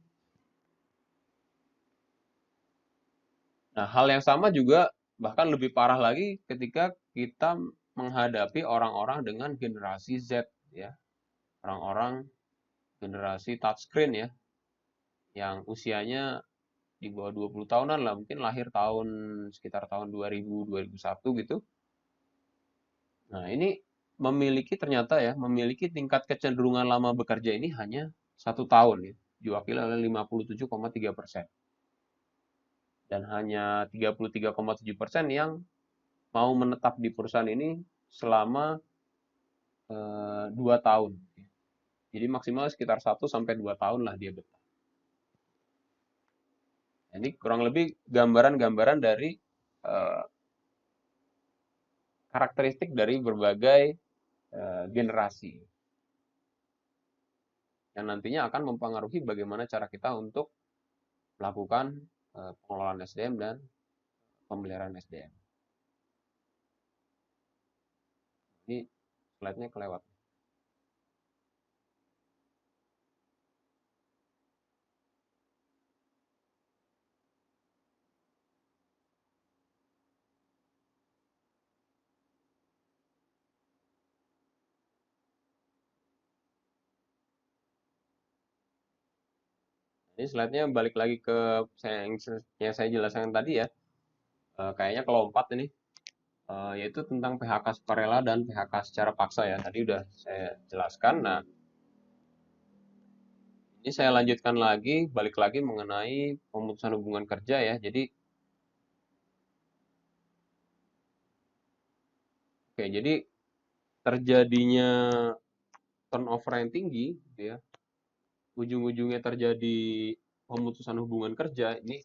A: Nah, hal yang sama juga bahkan lebih parah lagi ketika kita menghadapi orang-orang dengan generasi Z ya. Orang-orang generasi touchscreen ya yang usianya di bawah 20 tahunan lah, mungkin lahir sekitar tahun 2000 2001 gitu. Nah, ini ternyata ya memiliki tingkat kecenderungan lama bekerja ini hanya 1 tahun ya, diwakili oleh 57,3%. Dan hanya 33,7% yang mau menetap di perusahaan ini selama 2 tahun. Jadi maksimal sekitar 1 sampai 2 tahun lah dia betah. Ini kurang lebih gambaran-gambaran dari karakteristik dari berbagai generasi yang nantinya akan mempengaruhi bagaimana cara kita untuk melakukan pengelolaan SDM dan pemeliharaan SDM. Ini slide-nya kelewat. Ini slide-nya balik lagi ke yang saya jelaskan tadi ya. Kayaknya kelompat ini. yaitu tentang PHK sukarela dan PHK secara paksa ya. Tadi udah saya jelaskan. Nah, ini saya lanjutkan lagi, balik lagi mengenai pemutusan hubungan kerja ya. Jadi terjadinya turnover yang tinggi, gitu ya, ujung-ujungnya terjadi pemutusan hubungan kerja, ini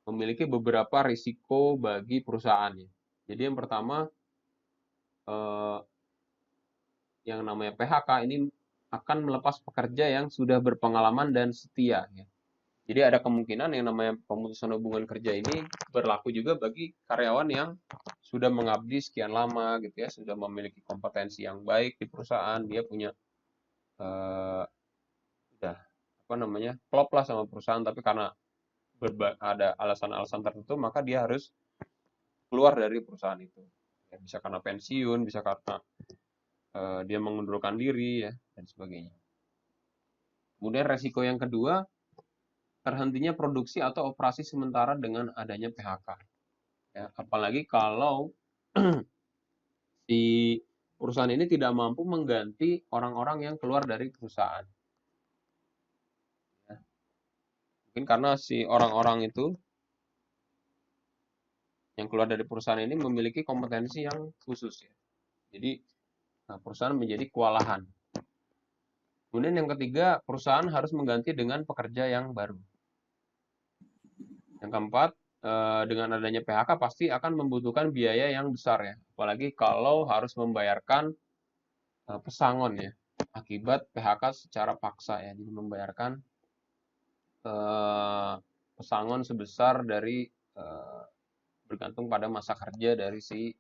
A: memiliki beberapa risiko bagi perusahaannya. Jadi yang pertama, eh, yang namanya PHK ini akan melepas pekerja yang sudah berpengalaman dan setia. Ya. Jadi ada kemungkinan yang namanya pemutusan hubungan kerja ini berlaku juga bagi karyawan yang sudah mengabdi sekian lama, gitu ya, sudah memiliki kompetensi yang baik di perusahaan, dia punya udah apa namanya klop lah sama perusahaan, tapi karena ada alasan-alasan tertentu maka dia harus keluar dari perusahaan itu. Ya, bisa karena pensiun, bisa karena dia mengundurkan diri ya dan sebagainya. Kemudian resiko yang kedua, terhentinya produksi atau operasi sementara dengan adanya PHK. Ya, apalagi kalau si perusahaan ini tidak mampu mengganti orang-orang yang keluar dari perusahaan. Ya. Mungkin karena si orang-orang itu yang keluar dari perusahaan ini memiliki kompetensi yang khusus ya. Jadi perusahaan menjadi kewalahan. Kemudian yang ketiga, perusahaan harus mengganti dengan pekerja yang baru. Yang keempat, dengan adanya PHK pasti akan membutuhkan biaya yang besar ya. Apalagi kalau harus membayarkan pesangon ya. Akibat PHK secara paksa ya. Jadi membayarkan pesangon sebesar dari bergantung pada masa kerja dari si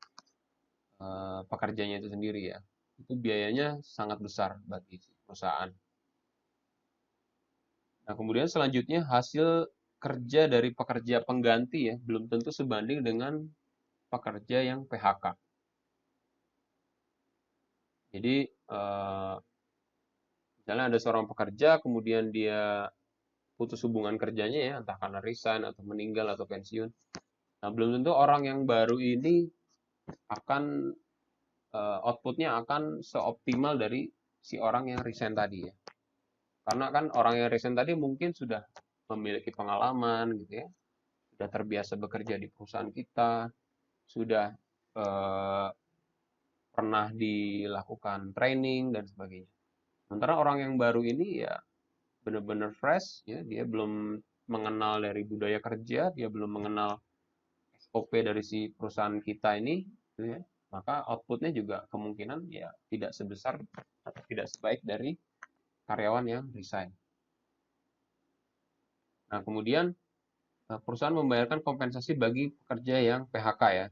A: pekerjanya itu sendiri ya. Itu biayanya sangat besar bagi perusahaan. Nah, kemudian selanjutnya hasil kerja dari pekerja pengganti ya belum tentu sebanding dengan pekerja yang PHK. Jadi misalnya ada seorang pekerja kemudian dia putus hubungan kerjanya ya entah karena resign atau meninggal atau pensiun. Nah, belum tentu orang yang baru ini akan outputnya akan seoptimal dari si orang yang resign tadi ya. Karena kan orang yang resign tadi mungkin sudah memiliki pengalaman gitu ya, sudah terbiasa bekerja di perusahaan kita, sudah pernah dilakukan training dan sebagainya. Sementara orang yang baru ini ya benar-benar fresh, ya dia belum mengenal dari budaya kerja, dia belum mengenal SOP dari si perusahaan kita ini, gitu ya. Maka outputnya juga kemungkinan ya tidak sebesar atau tidak sebaik dari karyawan yang resign. Nah, kemudian perusahaan membayarkan kompensasi bagi pekerja yang PHK ya.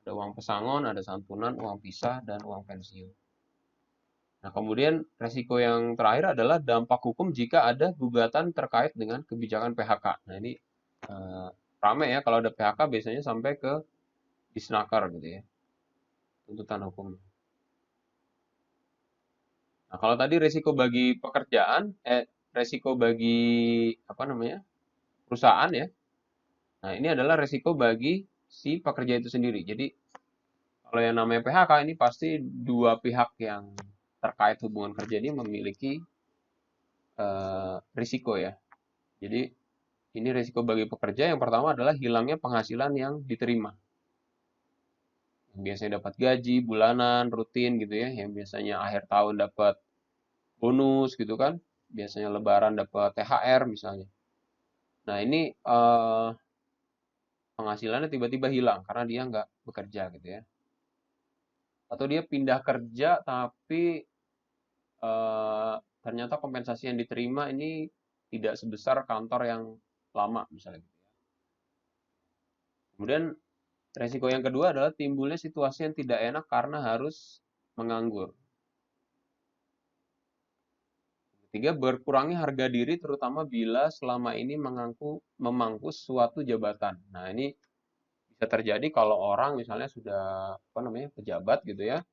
A: Ada uang pesangon, ada santunan, uang pisah, dan uang pensiun. Nah, kemudian resiko yang terakhir adalah dampak hukum jika ada gugatan terkait dengan kebijakan PHK. Nah, ini ramai ya kalau ada PHK biasanya sampai ke disnaker gitu ya. Tuntutan hukum. Nah, kalau tadi resiko bagi pekerjaan, resiko bagi apa namanya? Perusahaan ya. Nah, ini adalah resiko bagi si pekerja itu sendiri. Jadi, kalau yang namanya PHK ini pasti dua pihak yang terkait hubungan kerja ini memiliki risiko ya. Jadi, ini risiko bagi pekerja yang pertama adalah hilangnya penghasilan yang diterima. Yang biasanya dapat gaji bulanan, rutin gitu ya. Yang biasanya akhir tahun dapat bonus gitu kan. Biasanya lebaran dapat THR misalnya. Nah, ini penghasilannya tiba-tiba hilang karena dia nggak bekerja gitu ya. Atau dia pindah kerja tapi ternyata kompensasi yang diterima ini tidak sebesar kantor yang lama misalnya gitu ya. Kemudian resiko yang kedua adalah timbulnya situasi yang tidak enak karena harus menganggur. Ketiga, berkurangnya harga diri terutama bila selama ini memangku suatu jabatan. Nah, ini bisa terjadi kalau orang misalnya sudah apa namanya pejabat gitu ya.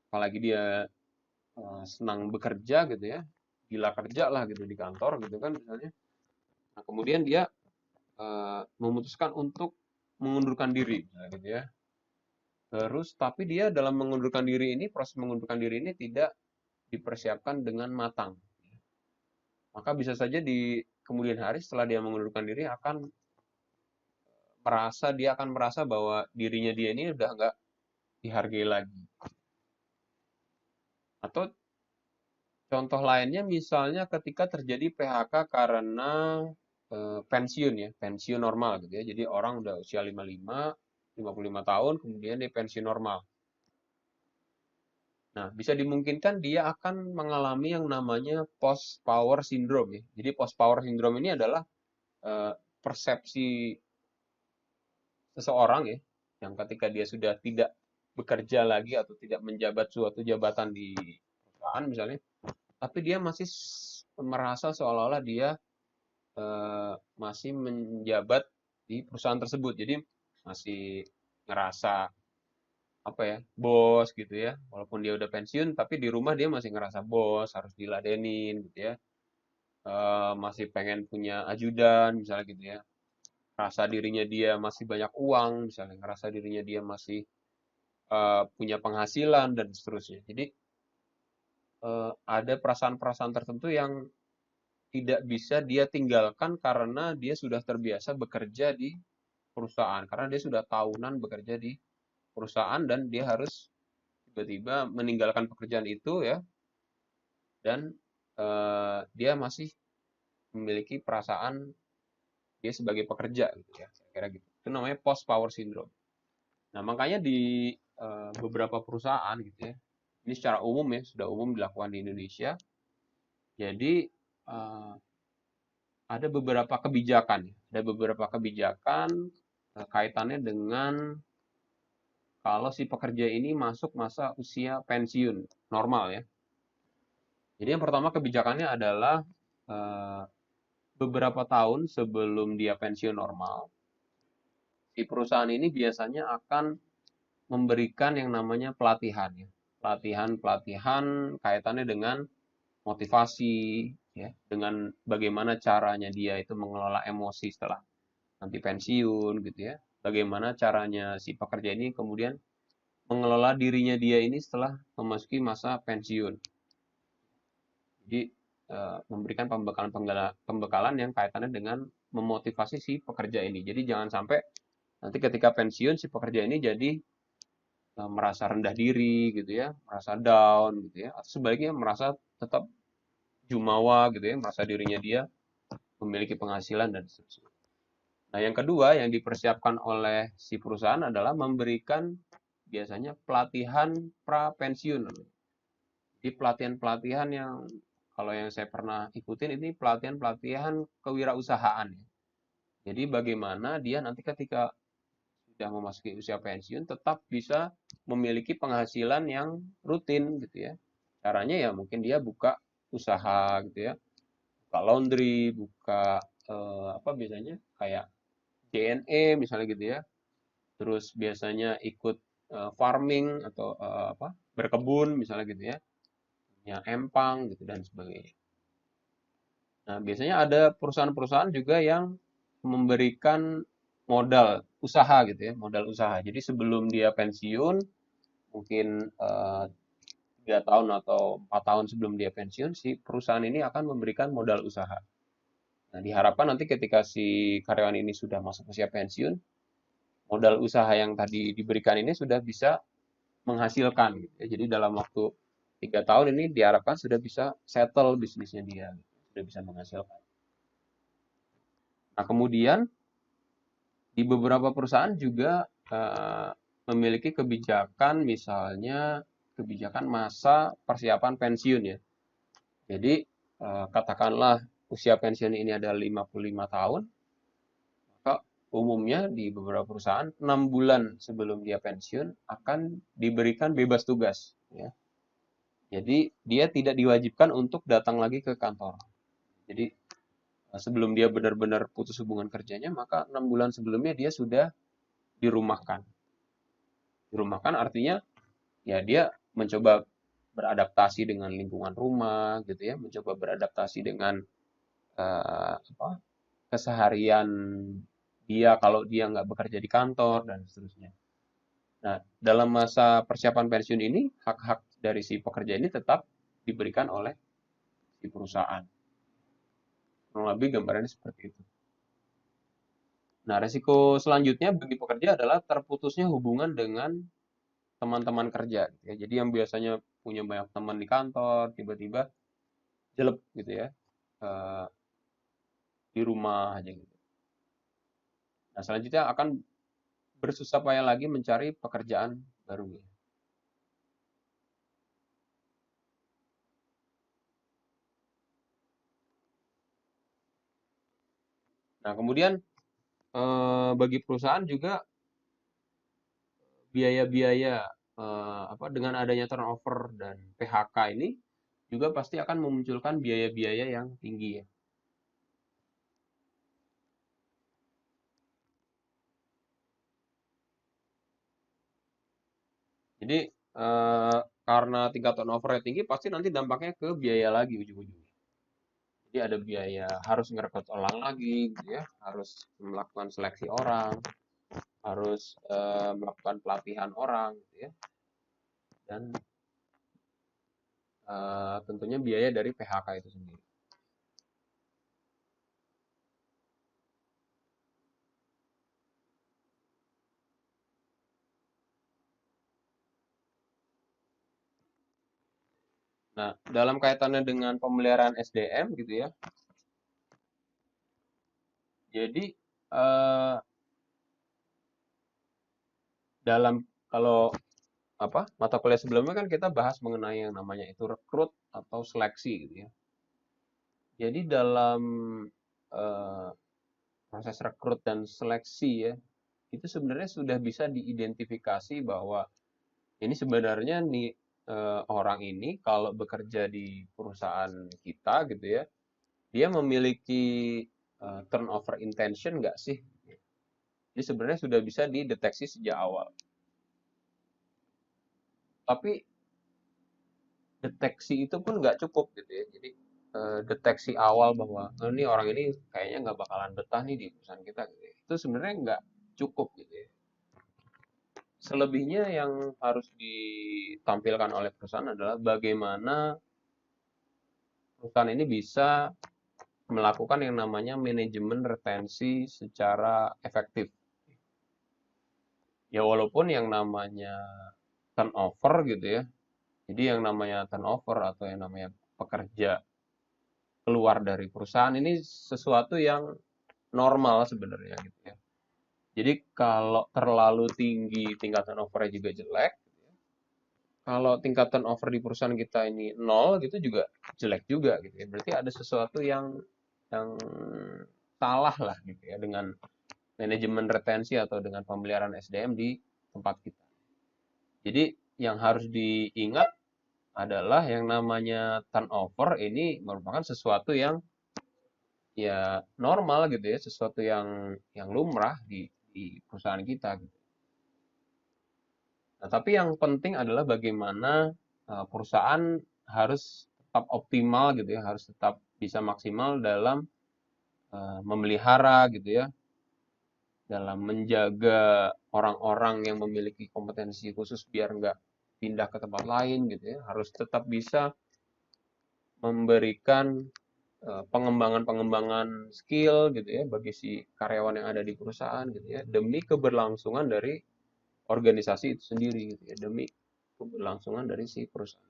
A: Apalagi dia senang bekerja gitu ya. Gila kerja lah gitu di kantor gitu kan misalnya. Nah, kemudian dia memutuskan untuk mengundurkan diri gitu ya. Terus tapi dia dalam mengundurkan diri ini, proses mengundurkan diri ini tidak dipersiapkan dengan matang. Maka bisa saja di kemudian hari setelah dia mengundurkan diri dia akan merasa bahwa dirinya dia ini udah nggak dihargai lagi. Atau contoh lainnya misalnya ketika terjadi PHK karena pensiun ya, pensiun normal gitu ya. Jadi orang udah usia 55 tahun, kemudian dia pensiun normal. Nah, bisa dimungkinkan dia akan mengalami yang namanya post power syndrome ya. Jadi post power syndrome ini adalah persepsi seseorang ya, yang ketika dia sudah tidak bekerja lagi atau tidak menjabat suatu jabatan di perusahaan misalnya, tapi dia masih merasa seolah-olah dia masih menjabat di perusahaan tersebut. Jadi masih ngerasa apa ya, bos gitu ya. Walaupun dia udah pensiun, tapi di rumah dia masih ngerasa bos, harus diladenin gitu ya. Masih pengen punya ajudan misalnya gitu ya. Rasa dirinya dia masih banyak uang, misalnya ngerasa dirinya dia masih punya penghasilan dan seterusnya. Jadi ada perasaan-perasaan tertentu yang tidak bisa dia tinggalkan karena dia sudah terbiasa bekerja di perusahaan, karena dia sudah tahunan bekerja di perusahaan dan dia harus tiba-tiba meninggalkan pekerjaan itu ya, dan dia masih memiliki perasaan dia sebagai pekerja gitu ya, saya kira gitu. Itu namanya post power syndrome. Nah, makanya di beberapa perusahaan gitu ya, ini secara umum ya, sudah umum dilakukan di Indonesia. Jadi ada beberapa kebijakan, kaitannya dengan kalau si pekerja ini masuk masa usia pensiun normal ya. Jadi yang pertama kebijakannya adalah beberapa tahun sebelum dia pensiun normal, si perusahaan ini biasanya akan memberikan yang namanya pelatihan ya. Pelatihan-pelatihan kaitannya dengan motivasi ya, dengan bagaimana caranya dia itu mengelola emosi setelah nanti pensiun gitu ya. Bagaimana caranya si pekerja ini kemudian mengelola dirinya dia ini setelah memasuki masa pensiun. Jadi memberikan pembekalan yang kaitannya dengan memotivasi si pekerja ini. Jadi jangan sampai nanti ketika pensiun si pekerja ini jadi merasa rendah diri gitu ya, merasa down gitu ya, atau sebaliknya merasa tetap jumawa gitu ya, merasa dirinya dia memiliki penghasilan dan seterusnya. Nah, yang kedua yang dipersiapkan oleh si perusahaan adalah memberikan biasanya pelatihan pra pensiun. Jadi pelatihan-pelatihan yang kalau yang saya pernah ikutin ini pelatihan-pelatihan kewirausahaan. Jadi bagaimana dia nanti ketika sudah memasuki usia pensiun tetap bisa memiliki penghasilan yang rutin gitu ya. Caranya ya mungkin dia buka usaha gitu ya, buka laundry, buka apa biasanya kayak JNE misalnya gitu ya. Terus biasanya ikut farming atau apa berkebun misalnya gitu ya, ya empang gitu dan sebagainya. Nah, biasanya ada perusahaan-perusahaan juga yang memberikan modal usaha gitu ya, modal usaha. Jadi sebelum dia pensiun, mungkin 3 tahun atau 4 tahun sebelum dia pensiun, si perusahaan ini akan memberikan modal usaha. Nah, diharapkan nanti ketika si karyawan ini sudah masuk usia pensiun, modal usaha yang tadi diberikan ini sudah bisa menghasilkan. Gitu ya. Jadi dalam waktu 3 tahun ini diharapkan sudah bisa settle bisnisnya dia, sudah bisa menghasilkan. Nah, kemudian di beberapa perusahaan juga memiliki kebijakan, misalnya kebijakan masa persiapan pensiun ya. Jadi katakanlah usia pensiun ini adalah 55 tahun, maka umumnya di beberapa perusahaan 6 bulan sebelum dia pensiun akan diberikan bebas tugas. Ya. Jadi dia tidak diwajibkan untuk datang lagi ke kantor. Jadi sebelum dia benar-benar putus hubungan kerjanya, maka 6 bulan sebelumnya dia sudah dirumahkan. Dirumahkan artinya ya dia mencoba beradaptasi dengan lingkungan rumah gitu ya, mencoba beradaptasi dengan apa, keseharian dia kalau dia nggak bekerja di kantor dan seterusnya. Nah, dalam masa persiapan pensiun ini, hak-hak dari si pekerja ini tetap diberikan oleh si perusahaan. Kurang lebih gambarannya seperti itu. Nah, resiko selanjutnya bagi pekerja adalah terputusnya hubungan dengan teman-teman kerja. Gitu ya. Jadi yang biasanya punya banyak teman di kantor, tiba-tiba jelek gitu ya, eh, di rumah aja gitu. Nah, selanjutnya akan bersusah payah lagi mencari pekerjaan baru. Ya. Nah, kemudian bagi perusahaan juga biaya-biaya dengan adanya turnover dan PHK ini juga pasti akan memunculkan biaya-biaya yang tinggi ya. Jadi karena tingkat turnover tinggi pasti nanti dampaknya ke biaya lagi ujung-ujungnya. Jadi ada biaya harus ngerekrut orang lagi gitu ya, harus melakukan seleksi orang, harus melakukan pelatihan orang gitu ya. Dan tentunya biaya dari PHK itu sendiri. Nah, dalam kaitannya dengan pemeliharaan SDM gitu ya. Jadi eh, dalam kalau mata kuliah sebelumnya kan kita bahas mengenai yang namanya itu rekrut atau seleksi gitu ya. Jadi dalam eh, proses rekrut dan seleksi ya, itu sebenarnya sudah bisa diidentifikasi bahwa ini sebenarnya nih orang ini kalau bekerja di perusahaan kita gitu ya, dia memiliki turnover intention nggak sih? Jadi sebenarnya sudah bisa dideteksi sejak awal. Tapi deteksi itu pun nggak cukup gitu ya. Jadi deteksi awal bahwa ini orang ini kayaknya nggak bakalan betah nih di perusahaan kita gitu ya. Itu sebenarnya nggak cukup gitu ya. Selebihnya yang harus ditampilkan oleh perusahaan adalah bagaimana perusahaan ini bisa melakukan yang namanya manajemen retensi secara efektif. Ya walaupun yang namanya turnover gitu ya. Jadi yang namanya turnover atau yang namanya pekerja keluar dari perusahaan ini sesuatu yang normal sebenarnya gitu ya. Jadi kalau terlalu tinggi tingkat turnover juga jelek. Kalau tingkat turnover di perusahaan kita ini nol gitu juga jelek juga gitu ya. Berarti ada sesuatu yang salah lah gitu ya dengan manajemen retensi atau dengan pemeliharaan SDM di tempat kita. Jadi yang harus diingat adalah yang namanya turnover ini merupakan sesuatu yang ya normal gitu ya, sesuatu yang lumrah di perusahaan kita gitu. Nah, tapi yang penting adalah bagaimana perusahaan harus tetap optimal gitu ya, harus tetap bisa maksimal dalam memelihara gitu ya, dalam menjaga orang-orang yang memiliki kompetensi khusus biar nggak pindah ke tempat lain gitu ya, harus tetap bisa memberikan pengembangan-pengembangan skill gitu ya bagi si karyawan yang ada di perusahaan gitu ya demi keberlangsungan dari organisasi itu sendiri gitu ya demi keberlangsungan dari si perusahaan.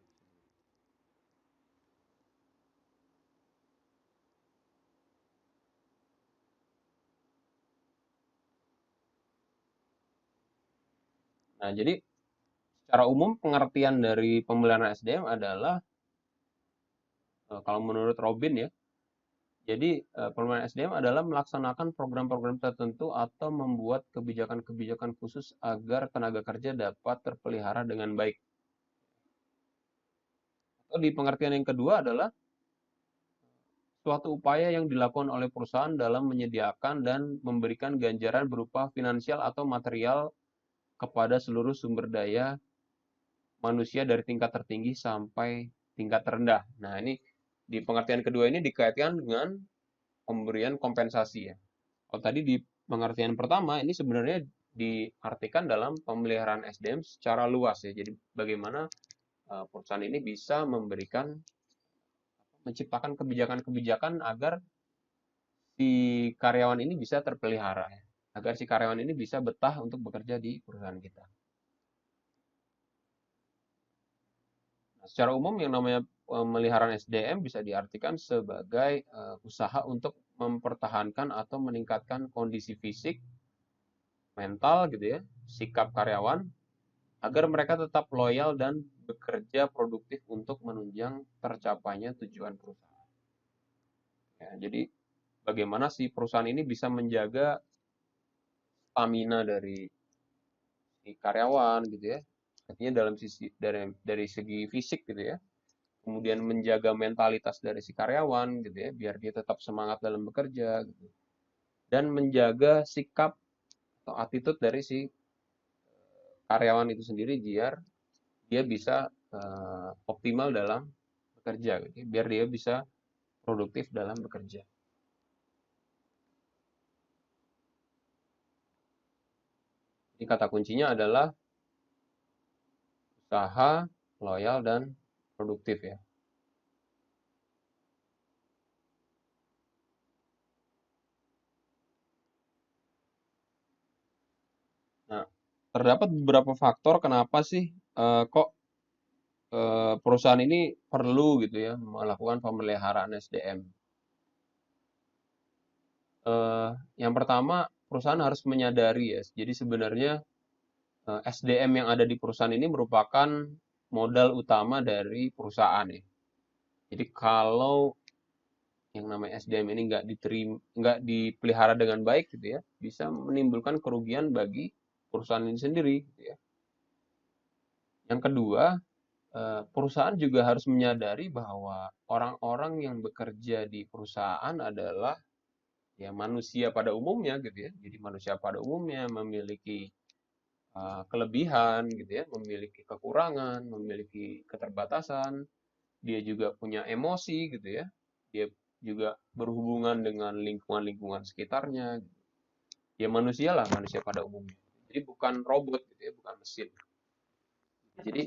A: Nah, jadi secara umum pengertian dari pemeliharaan SDM adalah kalau menurut Robin ya, jadi pemeliharaan SDM adalah melaksanakan program-program tertentu atau membuat kebijakan-kebijakan khusus agar tenaga kerja dapat terpelihara dengan baik. Atau di pengertian yang kedua adalah suatu upaya yang dilakukan oleh perusahaan dalam menyediakan dan memberikan ganjaran berupa finansial atau material kepada seluruh sumber daya manusia dari tingkat tertinggi sampai tingkat terendah. Nah, ini di pengertian kedua ini dikaitkan dengan pemberian kompensasi ya. Kalau tadi di pengertian pertama ini sebenarnya diartikan dalam pemeliharaan SDM secara luas ya. Jadi bagaimana perusahaan ini bisa menciptakan kebijakan-kebijakan agar si karyawan ini bisa terpelihara ya. Agar si karyawan ini bisa betah untuk bekerja di perusahaan kita. Nah, secara umum yang namanya pemeliharaan SDM bisa diartikan sebagai usaha untuk mempertahankan atau meningkatkan kondisi fisik, mental gitu ya, sikap karyawan agar mereka tetap loyal dan bekerja produktif untuk menunjang tercapainya tujuan perusahaan. Ya, jadi bagaimana si perusahaan ini bisa menjaga stamina dari si karyawan gitu ya. Artinya dari segi fisik gitu ya. Kemudian menjaga mentalitas dari si karyawan gitu ya, biar dia tetap semangat dalam bekerja gitu. Dan menjaga sikap atau attitude dari si karyawan itu sendiri biar dia bisa optimal dalam bekerja gitu ya. Biar dia bisa produktif dalam bekerja. Jadi kata kuncinya adalah usaha, loyal, dan produktif ya. Nah, terdapat beberapa faktor kenapa sih kok perusahaan ini perlu gitu ya melakukan pemeliharaan SDM. Yang pertama, perusahaan harus menyadari ya. Jadi sebenarnya SDM yang ada di perusahaan ini merupakan modal utama dari perusahaan ya. Jadi kalau yang namanya SDM ini nggak dipelihara dengan baik gitu ya, bisa menimbulkan kerugian bagi perusahaan ini sendiri. Gitu ya. Yang kedua, perusahaan juga harus menyadari bahwa orang-orang yang bekerja di perusahaan adalah ya manusia pada umumnya gitu ya. Jadi manusia pada umumnya memiliki kelebihan gitu ya, memiliki kekurangan, memiliki keterbatasan, dia juga punya emosi gitu ya. Dia juga berhubungan dengan lingkungan-lingkungan sekitarnya. Ya manusia lah, manusia pada umumnya. Jadi bukan robot gitu ya, bukan mesin. Jadi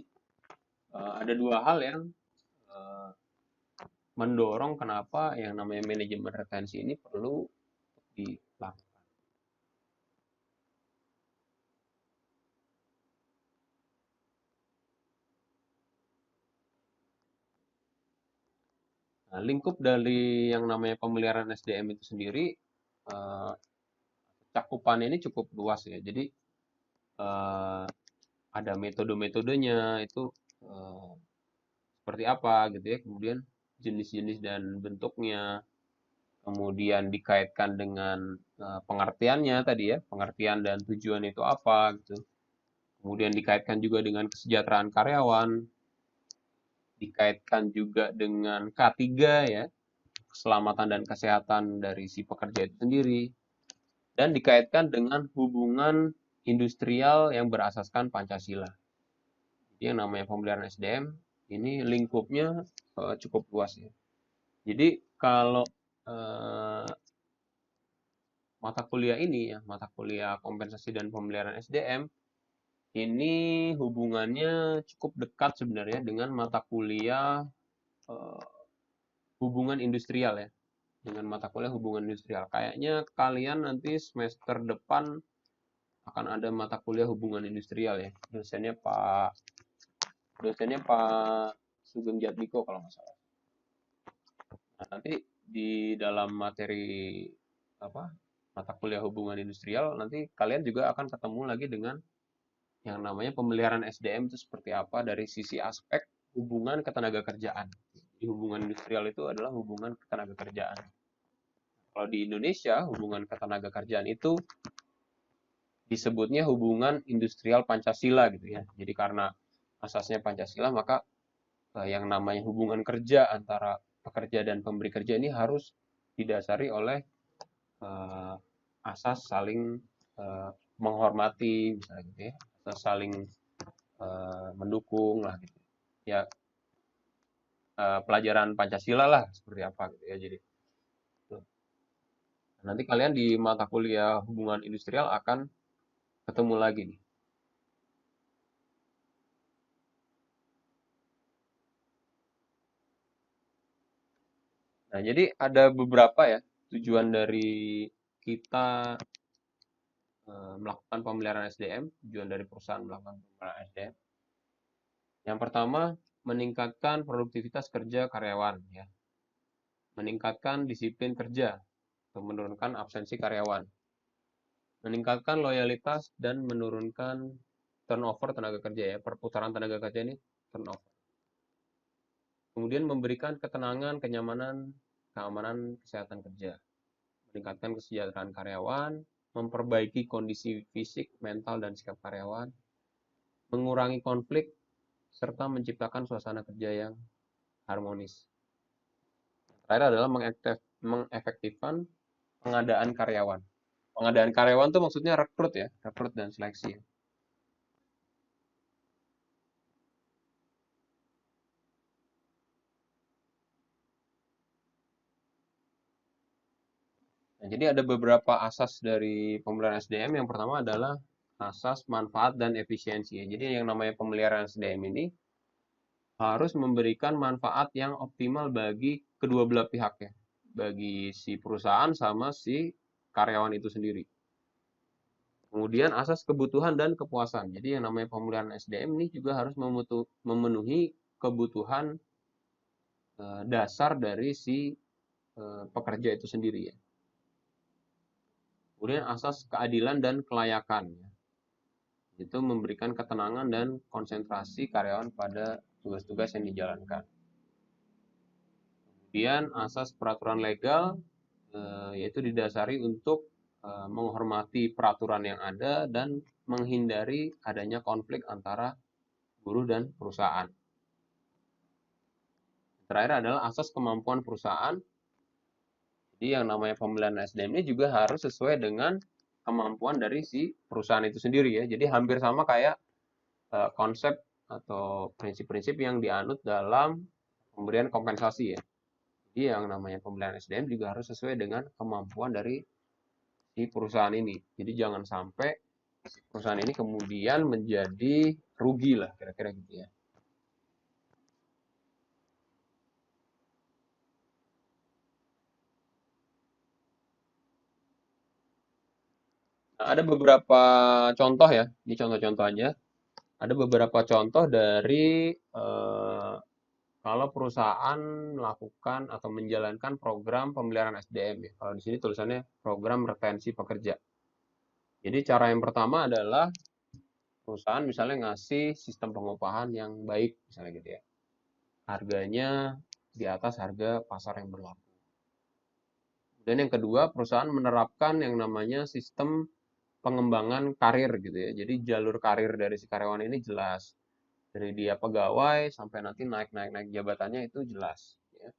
A: ada dua hal yang mendorong kenapa yang namanya manajemen retensi ini perlu dilakukan. Nah, lingkup dari yang namanya pemeliharaan SDM itu sendiri, cakupannya ini cukup luas ya. Jadi ada metode-metodenya itu seperti apa gitu ya. Kemudian jenis-jenis dan bentuknya. Kemudian dikaitkan dengan pengertiannya tadi ya, pengertian dan tujuan itu apa gitu. Kemudian dikaitkan juga dengan kesejahteraan karyawan, dikaitkan juga dengan K3 ya, keselamatan dan kesehatan dari si pekerja itu sendiri, dan dikaitkan dengan hubungan industrial yang berasaskan Pancasila. Jadi yang namanya pemeliharaan SDM ini lingkupnya cukup luas ya. Jadi kalau mata kuliah ini ya, mata kuliah kompensasi dan pemeliharaan SDM, ini hubungannya cukup dekat sebenarnya dengan mata kuliah hubungan industrial ya. Dengan mata kuliah hubungan industrial. Kayaknya kalian nanti semester depan akan ada mata kuliah hubungan industrial ya. Dosennya Pak Sugeng Jatmiko kalau nggak salah. Nah, nanti di dalam materi mata kuliah hubungan industrial nanti kalian juga akan ketemu lagi dengan yang namanya pemeliharaan SDM itu seperti apa dari sisi aspek hubungan ketenagakerjaan. Di hubungan industrial itu adalah hubungan ketenagakerjaan. Kalau di Indonesia, hubungan ketenagakerjaan itu disebutnya hubungan industrial Pancasila gitu ya. Jadi karena asasnya Pancasila, maka yang namanya hubungan kerja antara pekerja dan pemberi kerja ini harus didasari oleh asas saling menghormati misalnya gitu ya, asas saling mendukung lah gitu ya, pelajaran Pancasila lah seperti apa gitu ya. Jadi nanti kalian di mata kuliah hubungan industrial akan ketemu lagi nih. Nah, jadi ada beberapa ya tujuan dari kita melakukan pemeliharaan SDM, tujuan dari perusahaan melakukan pemeliharaan SDM. Yang pertama, meningkatkan produktivitas kerja karyawan ya. Meningkatkan disiplin kerja untuk menurunkan absensi karyawan. Meningkatkan loyalitas dan menurunkan turnover tenaga kerja ya, perputaran tenaga kerja ini turnover. Kemudian memberikan ketenangan, kenyamanan, keamanan, kesehatan kerja. Meningkatkan kesejahteraan karyawan, memperbaiki kondisi fisik, mental, dan sikap karyawan, mengurangi konflik, serta menciptakan suasana kerja yang harmonis. Terakhir adalah mengefektifkan pengadaan karyawan. Pengadaan karyawan itu maksudnya rekrut ya, rekrut dan seleksi. Nah, jadi ada beberapa asas dari pemeliharaan SDM. Yang pertama adalah asas manfaat dan efisiensi. Jadi yang namanya pemeliharaan SDM ini harus memberikan manfaat yang optimal bagi kedua belah pihak ya. Bagi si perusahaan sama si karyawan itu sendiri. Kemudian asas kebutuhan dan kepuasan. Jadi yang namanya pemeliharaan SDM ini juga harus memenuhi kebutuhan dasar dari si pekerja itu sendiri ya. Kemudian asas keadilan dan kelayakan. Itu memberikan ketenangan dan konsentrasi karyawan pada tugas-tugas yang dijalankan. Kemudian asas peraturan legal, yaitu didasari untuk menghormati peraturan yang ada dan menghindari adanya konflik antara buruh dan perusahaan. Terakhir adalah asas kemampuan perusahaan. Jadi yang namanya pemilihan SDM ini juga harus sesuai dengan kemampuan dari si perusahaan itu sendiri ya. Jadi hampir sama kayak konsep atau prinsip-prinsip yang dianut dalam pemberian kompensasi ya. Jadi yang namanya pemilihan SDM juga harus sesuai dengan kemampuan dari si perusahaan ini. Jadi jangan sampai perusahaan ini kemudian menjadi rugi lah kira-kira gitu ya. Nah, ada beberapa contoh ya, ini contoh-contoh aja. Ada beberapa contoh dari kalau perusahaan melakukan atau menjalankan program pemeliharaan SDM ya. Kalau di sini tulisannya program retensi pekerja. Jadi cara yang pertama adalah perusahaan misalnya ngasih sistem pengupahan yang baik misalnya gitu ya. Harganya di atas harga pasar yang berlaku. Dan yang kedua, perusahaan menerapkan yang namanya sistem pengembangan karir gitu ya. Jadi jalur karir dari si karyawan ini jelas. Dari dia pegawai sampai nanti naik jabatannya itu jelas ya.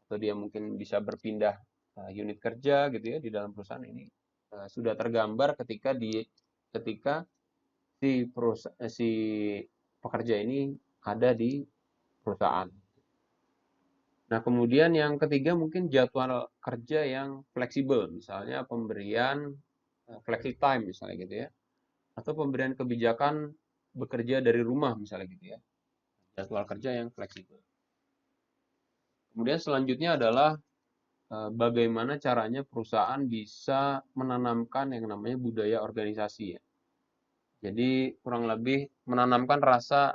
A: Atau dia mungkin bisa berpindah unit kerja gitu ya di dalam perusahaan ini sudah tergambar ketika si pekerja ini ada di perusahaan. Nah, kemudian yang ketiga mungkin jadwal kerja yang fleksibel, misalnya pemberian flexi time misalnya gitu ya. Atau pemberian kebijakan bekerja dari rumah misalnya gitu ya. Jadwal kerja yang fleksibel. Kemudian selanjutnya adalah bagaimana caranya perusahaan bisa menanamkan yang namanya budaya organisasi ya. Jadi kurang lebih menanamkan rasa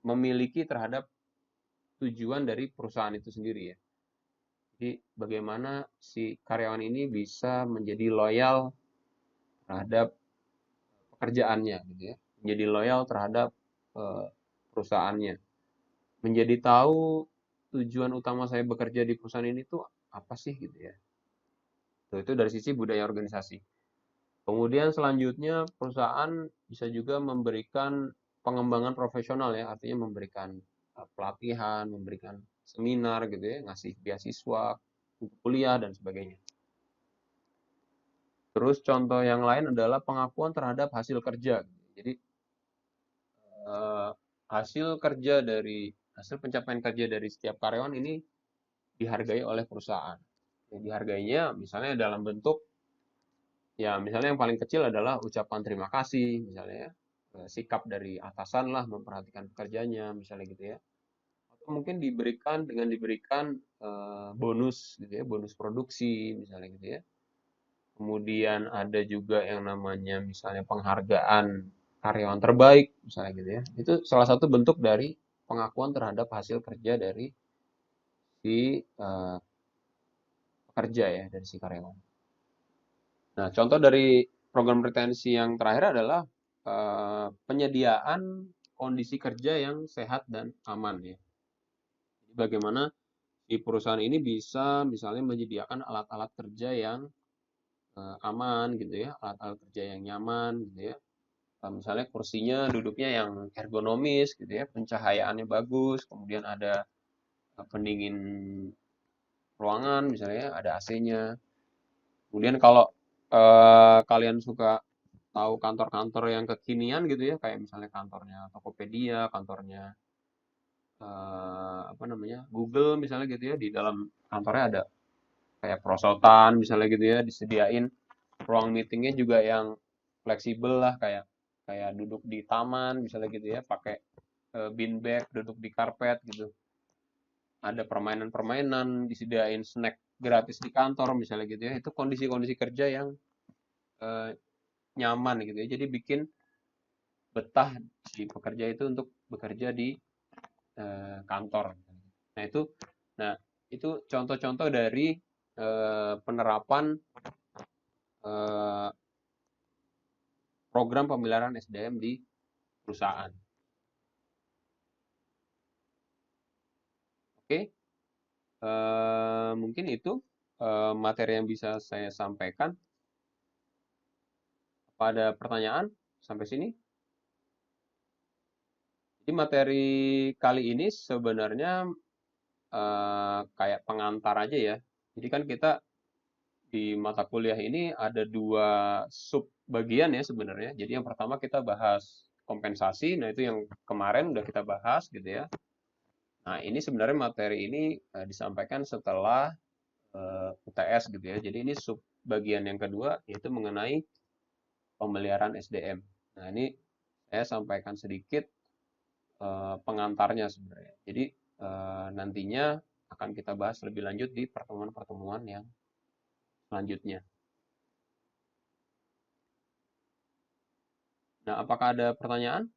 A: memiliki terhadap tujuan dari perusahaan itu sendiri ya. Jadi bagaimana si karyawan ini bisa menjadi loyal terhadap pekerjaannya gitu ya. Menjadi loyal terhadap perusahaannya. Menjadi tahu tujuan utama saya bekerja di perusahaan ini tuh apa sih gitu ya. Itu dari sisi budaya organisasi. Kemudian selanjutnya perusahaan bisa juga memberikan pengembangan profesional ya, artinya memberikan pelatihan, memberikan seminar gitu ya, ngasih beasiswa, kuliah dan sebagainya. Terus contoh yang lain adalah pengakuan terhadap hasil kerja. Jadi hasil pencapaian kerja dari setiap karyawan ini dihargai oleh perusahaan. Dihargainya misalnya dalam bentuk Ya, misalnya yang paling kecil adalah ucapan terima kasih, misalnya ya. Sikap dari atasan lah memperhatikan pekerjanya, misalnya gitu ya. Atau mungkin diberikan bonus gitu ya, bonus produksi misalnya gitu ya. Kemudian ada juga yang namanya misalnya penghargaan karyawan terbaik misalnya gitu ya. Itu salah satu bentuk dari pengakuan terhadap hasil kerja dari si pekerja ya, dari si karyawan. Nah, contoh dari program retensi yang terakhir adalah penyediaan kondisi kerja yang sehat dan aman ya. Jadi bagaimana si perusahaan ini bisa misalnya menyediakan alat-alat kerja yang aman gitu ya, alat-alat kerja yang nyaman gitu ya. Misalnya kursinya duduknya yang ergonomis gitu ya, pencahayaannya bagus, kemudian ada pendingin ruangan misalnya, ada AC-nya. Kemudian kalau kalian suka tahu kantor-kantor yang kekinian gitu ya, kayak misalnya kantornya Tokopedia, kantornya apa namanya Google misalnya gitu ya, di dalam kantornya ada kayak perosotan misalnya gitu ya, disediain ruang meetingnya juga yang fleksibel lah, kayak kayak duduk di taman misalnya gitu ya, pakai beanbag, duduk di karpet gitu. Ada permainan-permainan, disediain snack gratis di kantor misalnya gitu ya. Itu kondisi-kondisi kerja yang eh, nyaman gitu ya. Jadi bikin betah si pekerja itu untuk bekerja di kantor. Nah, itu contoh-contoh dari penerapan eh, program pemeliharaan SDM di perusahaan. Oke, mungkin itu materi yang bisa saya sampaikan. Apa ada pertanyaan sampai sini? Jadi materi kali ini sebenarnya kayak pengantar aja ya. Jadi kan kita di mata kuliah ini ada dua sub bagian ya sebenarnya. Jadi yang pertama kita bahas kompensasi, nah itu yang kemarin udah kita bahas gitu ya. Nah ini sebenarnya materi ini disampaikan setelah UTS gitu ya. Jadi ini sub bagian yang kedua yaitu mengenai pemeliharaan SDM. Nah ini saya sampaikan sedikit pengantarnya sebenarnya. Jadi nantinya akan kita bahas lebih lanjut di pertemuan-pertemuan yang selanjutnya. Nah, apakah ada pertanyaan?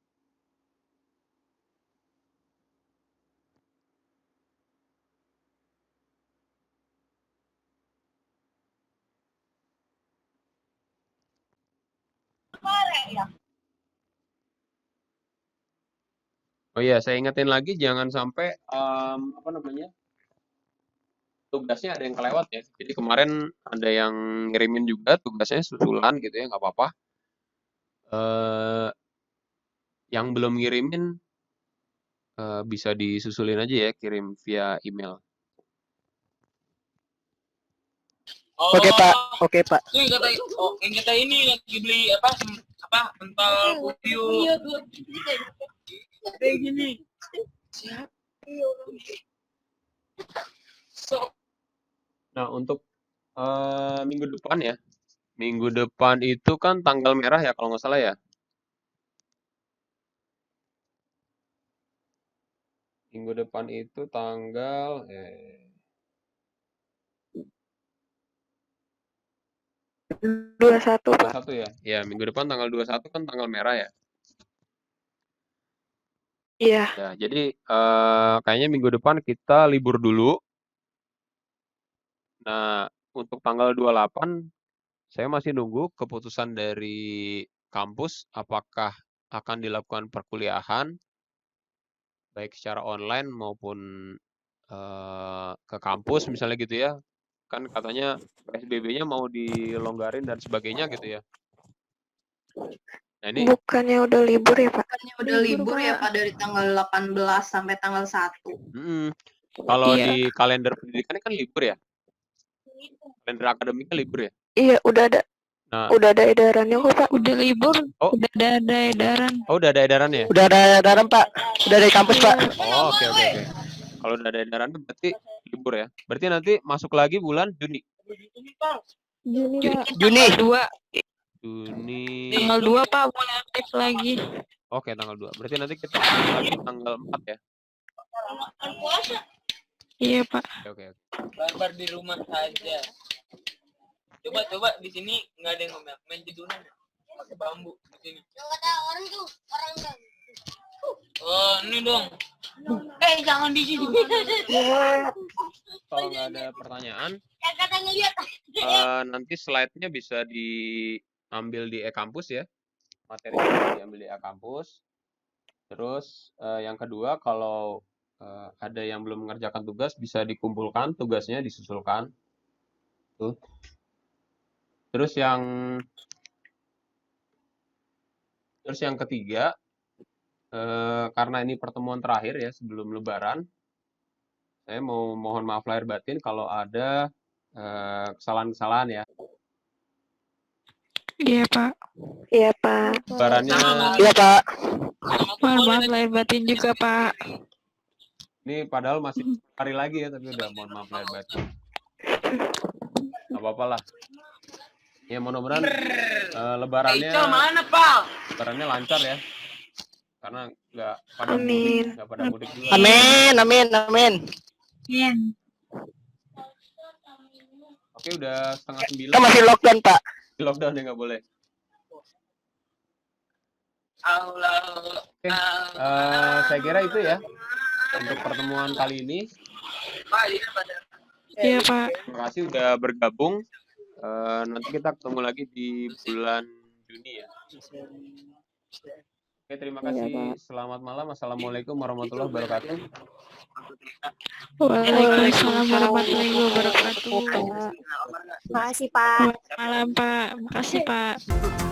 A: Oh iya, saya ingetin lagi jangan sampai apa namanya tugasnya ada yang kelewat ya. Jadi kemarin ada yang ngirimin juga tugasnya susulan gitu ya, nggak apa-apa. Yang belum ngirimin bisa disusulin aja ya, kirim via email.
B: Oke Pak, oke Pak.
D: Yang kata ini lagi beli apa mental kuyup kayak gini.
A: Nah, untuk minggu depan ya. Minggu depan itu kan tanggal merah ya kalau nggak salah ya. Minggu depan itu tanggal
B: 21 Pak.
A: 21 ya. Ya, minggu depan tanggal 21 kan tanggal merah ya.
B: Iya.
A: Ya, jadi kayaknya minggu depan kita libur dulu. Nah, untuk tanggal 28 saya masih nunggu keputusan dari kampus apakah akan dilakukan perkuliahan baik secara online maupun ke kampus misalnya gitu ya. Kan katanya PSBB-nya mau dilonggarin dan sebagainya gitu ya. Nah, ini
B: Bukannya udah libur ya Pak?
E: Bukannya udah libur ya Pak dari tanggal 18 sampai tanggal 1.
A: kalau
B: Iya.
A: di kalender pendidikannya kan libur ya. Kalender akademiknya libur ya.
B: Iya, udah ada.
A: Nah,
B: Udah ada edarannya kok Pak.
F: Udah libur,
A: Oh.
F: udah ada edaran.
A: oh udah ada edarannya?
B: Udah ada edaran Pak. Udah dari kampus Pak.
A: Oh, oke. Kalau udah ada edaran berarti libur ya. Berarti nanti masuk lagi bulan Juni.
F: Juni Pak.
B: Juni.
G: 2.
A: Juni.
G: Tanggal 2 Pak mulai aktif lagi.
A: Oke, tanggal 2. Berarti nanti kita aktif lagi tanggal 4 ya.
G: Iya Pak.
A: Oke.
D: Barbar di rumah saja. Coba di sini nggak ada yang ngomel. Main jeduran ya? Pakai bambu di sini. Oh, ini dong. Jangan di sini.
A: Kalau nggak ada pertanyaan, nanti slide-nya bisa diambil di e-kampus ya. Materi bisa diambil di e-kampus. Terus yang kedua, kalau ada yang belum mengerjakan tugas, bisa dikumpulkan tugasnya, disusulkan. Tuh. Terus yang ketiga, karena ini pertemuan terakhir ya sebelum Lebaran, saya mau mohon maaf lahir batin kalau ada kesalahan-kesalahan ya.
G: Iya Pak.
B: Iya Pak.
A: Lebarannya
B: Iya Pak.
G: Mohon maaf lahir batin juga Pak.
A: ini padahal masih hari lagi ya, tapi udah mohon maaf lahir batin. Gak apa-apa lah. Ya mudah-mudahan lebarannya
D: mana, Pak?
A: lebarannya lancar ya. Karena nggak pada
B: Amin.
A: mudik, nggak pada mudik juga.
B: Amin.
A: Oke, udah setengah 9.
B: Kita masih lockdown Pak.
A: Di lockdown ya, nggak boleh.
D: Allah.
A: Oke, saya kira itu ya untuk pertemuan kali ini.
G: Iya Pak.
A: Terima kasih udah bergabung. Nanti kita ketemu lagi di bulan Juni ya. Oke, terima kasih. Selamat malam. Assalamualaikum warahmatullahi wabarakatuh.
G: Waalaikumsalam warahmatullahi wabarakatuh.
F: Makasih Pak.
G: Selamat malam Pak. Makasih Pak.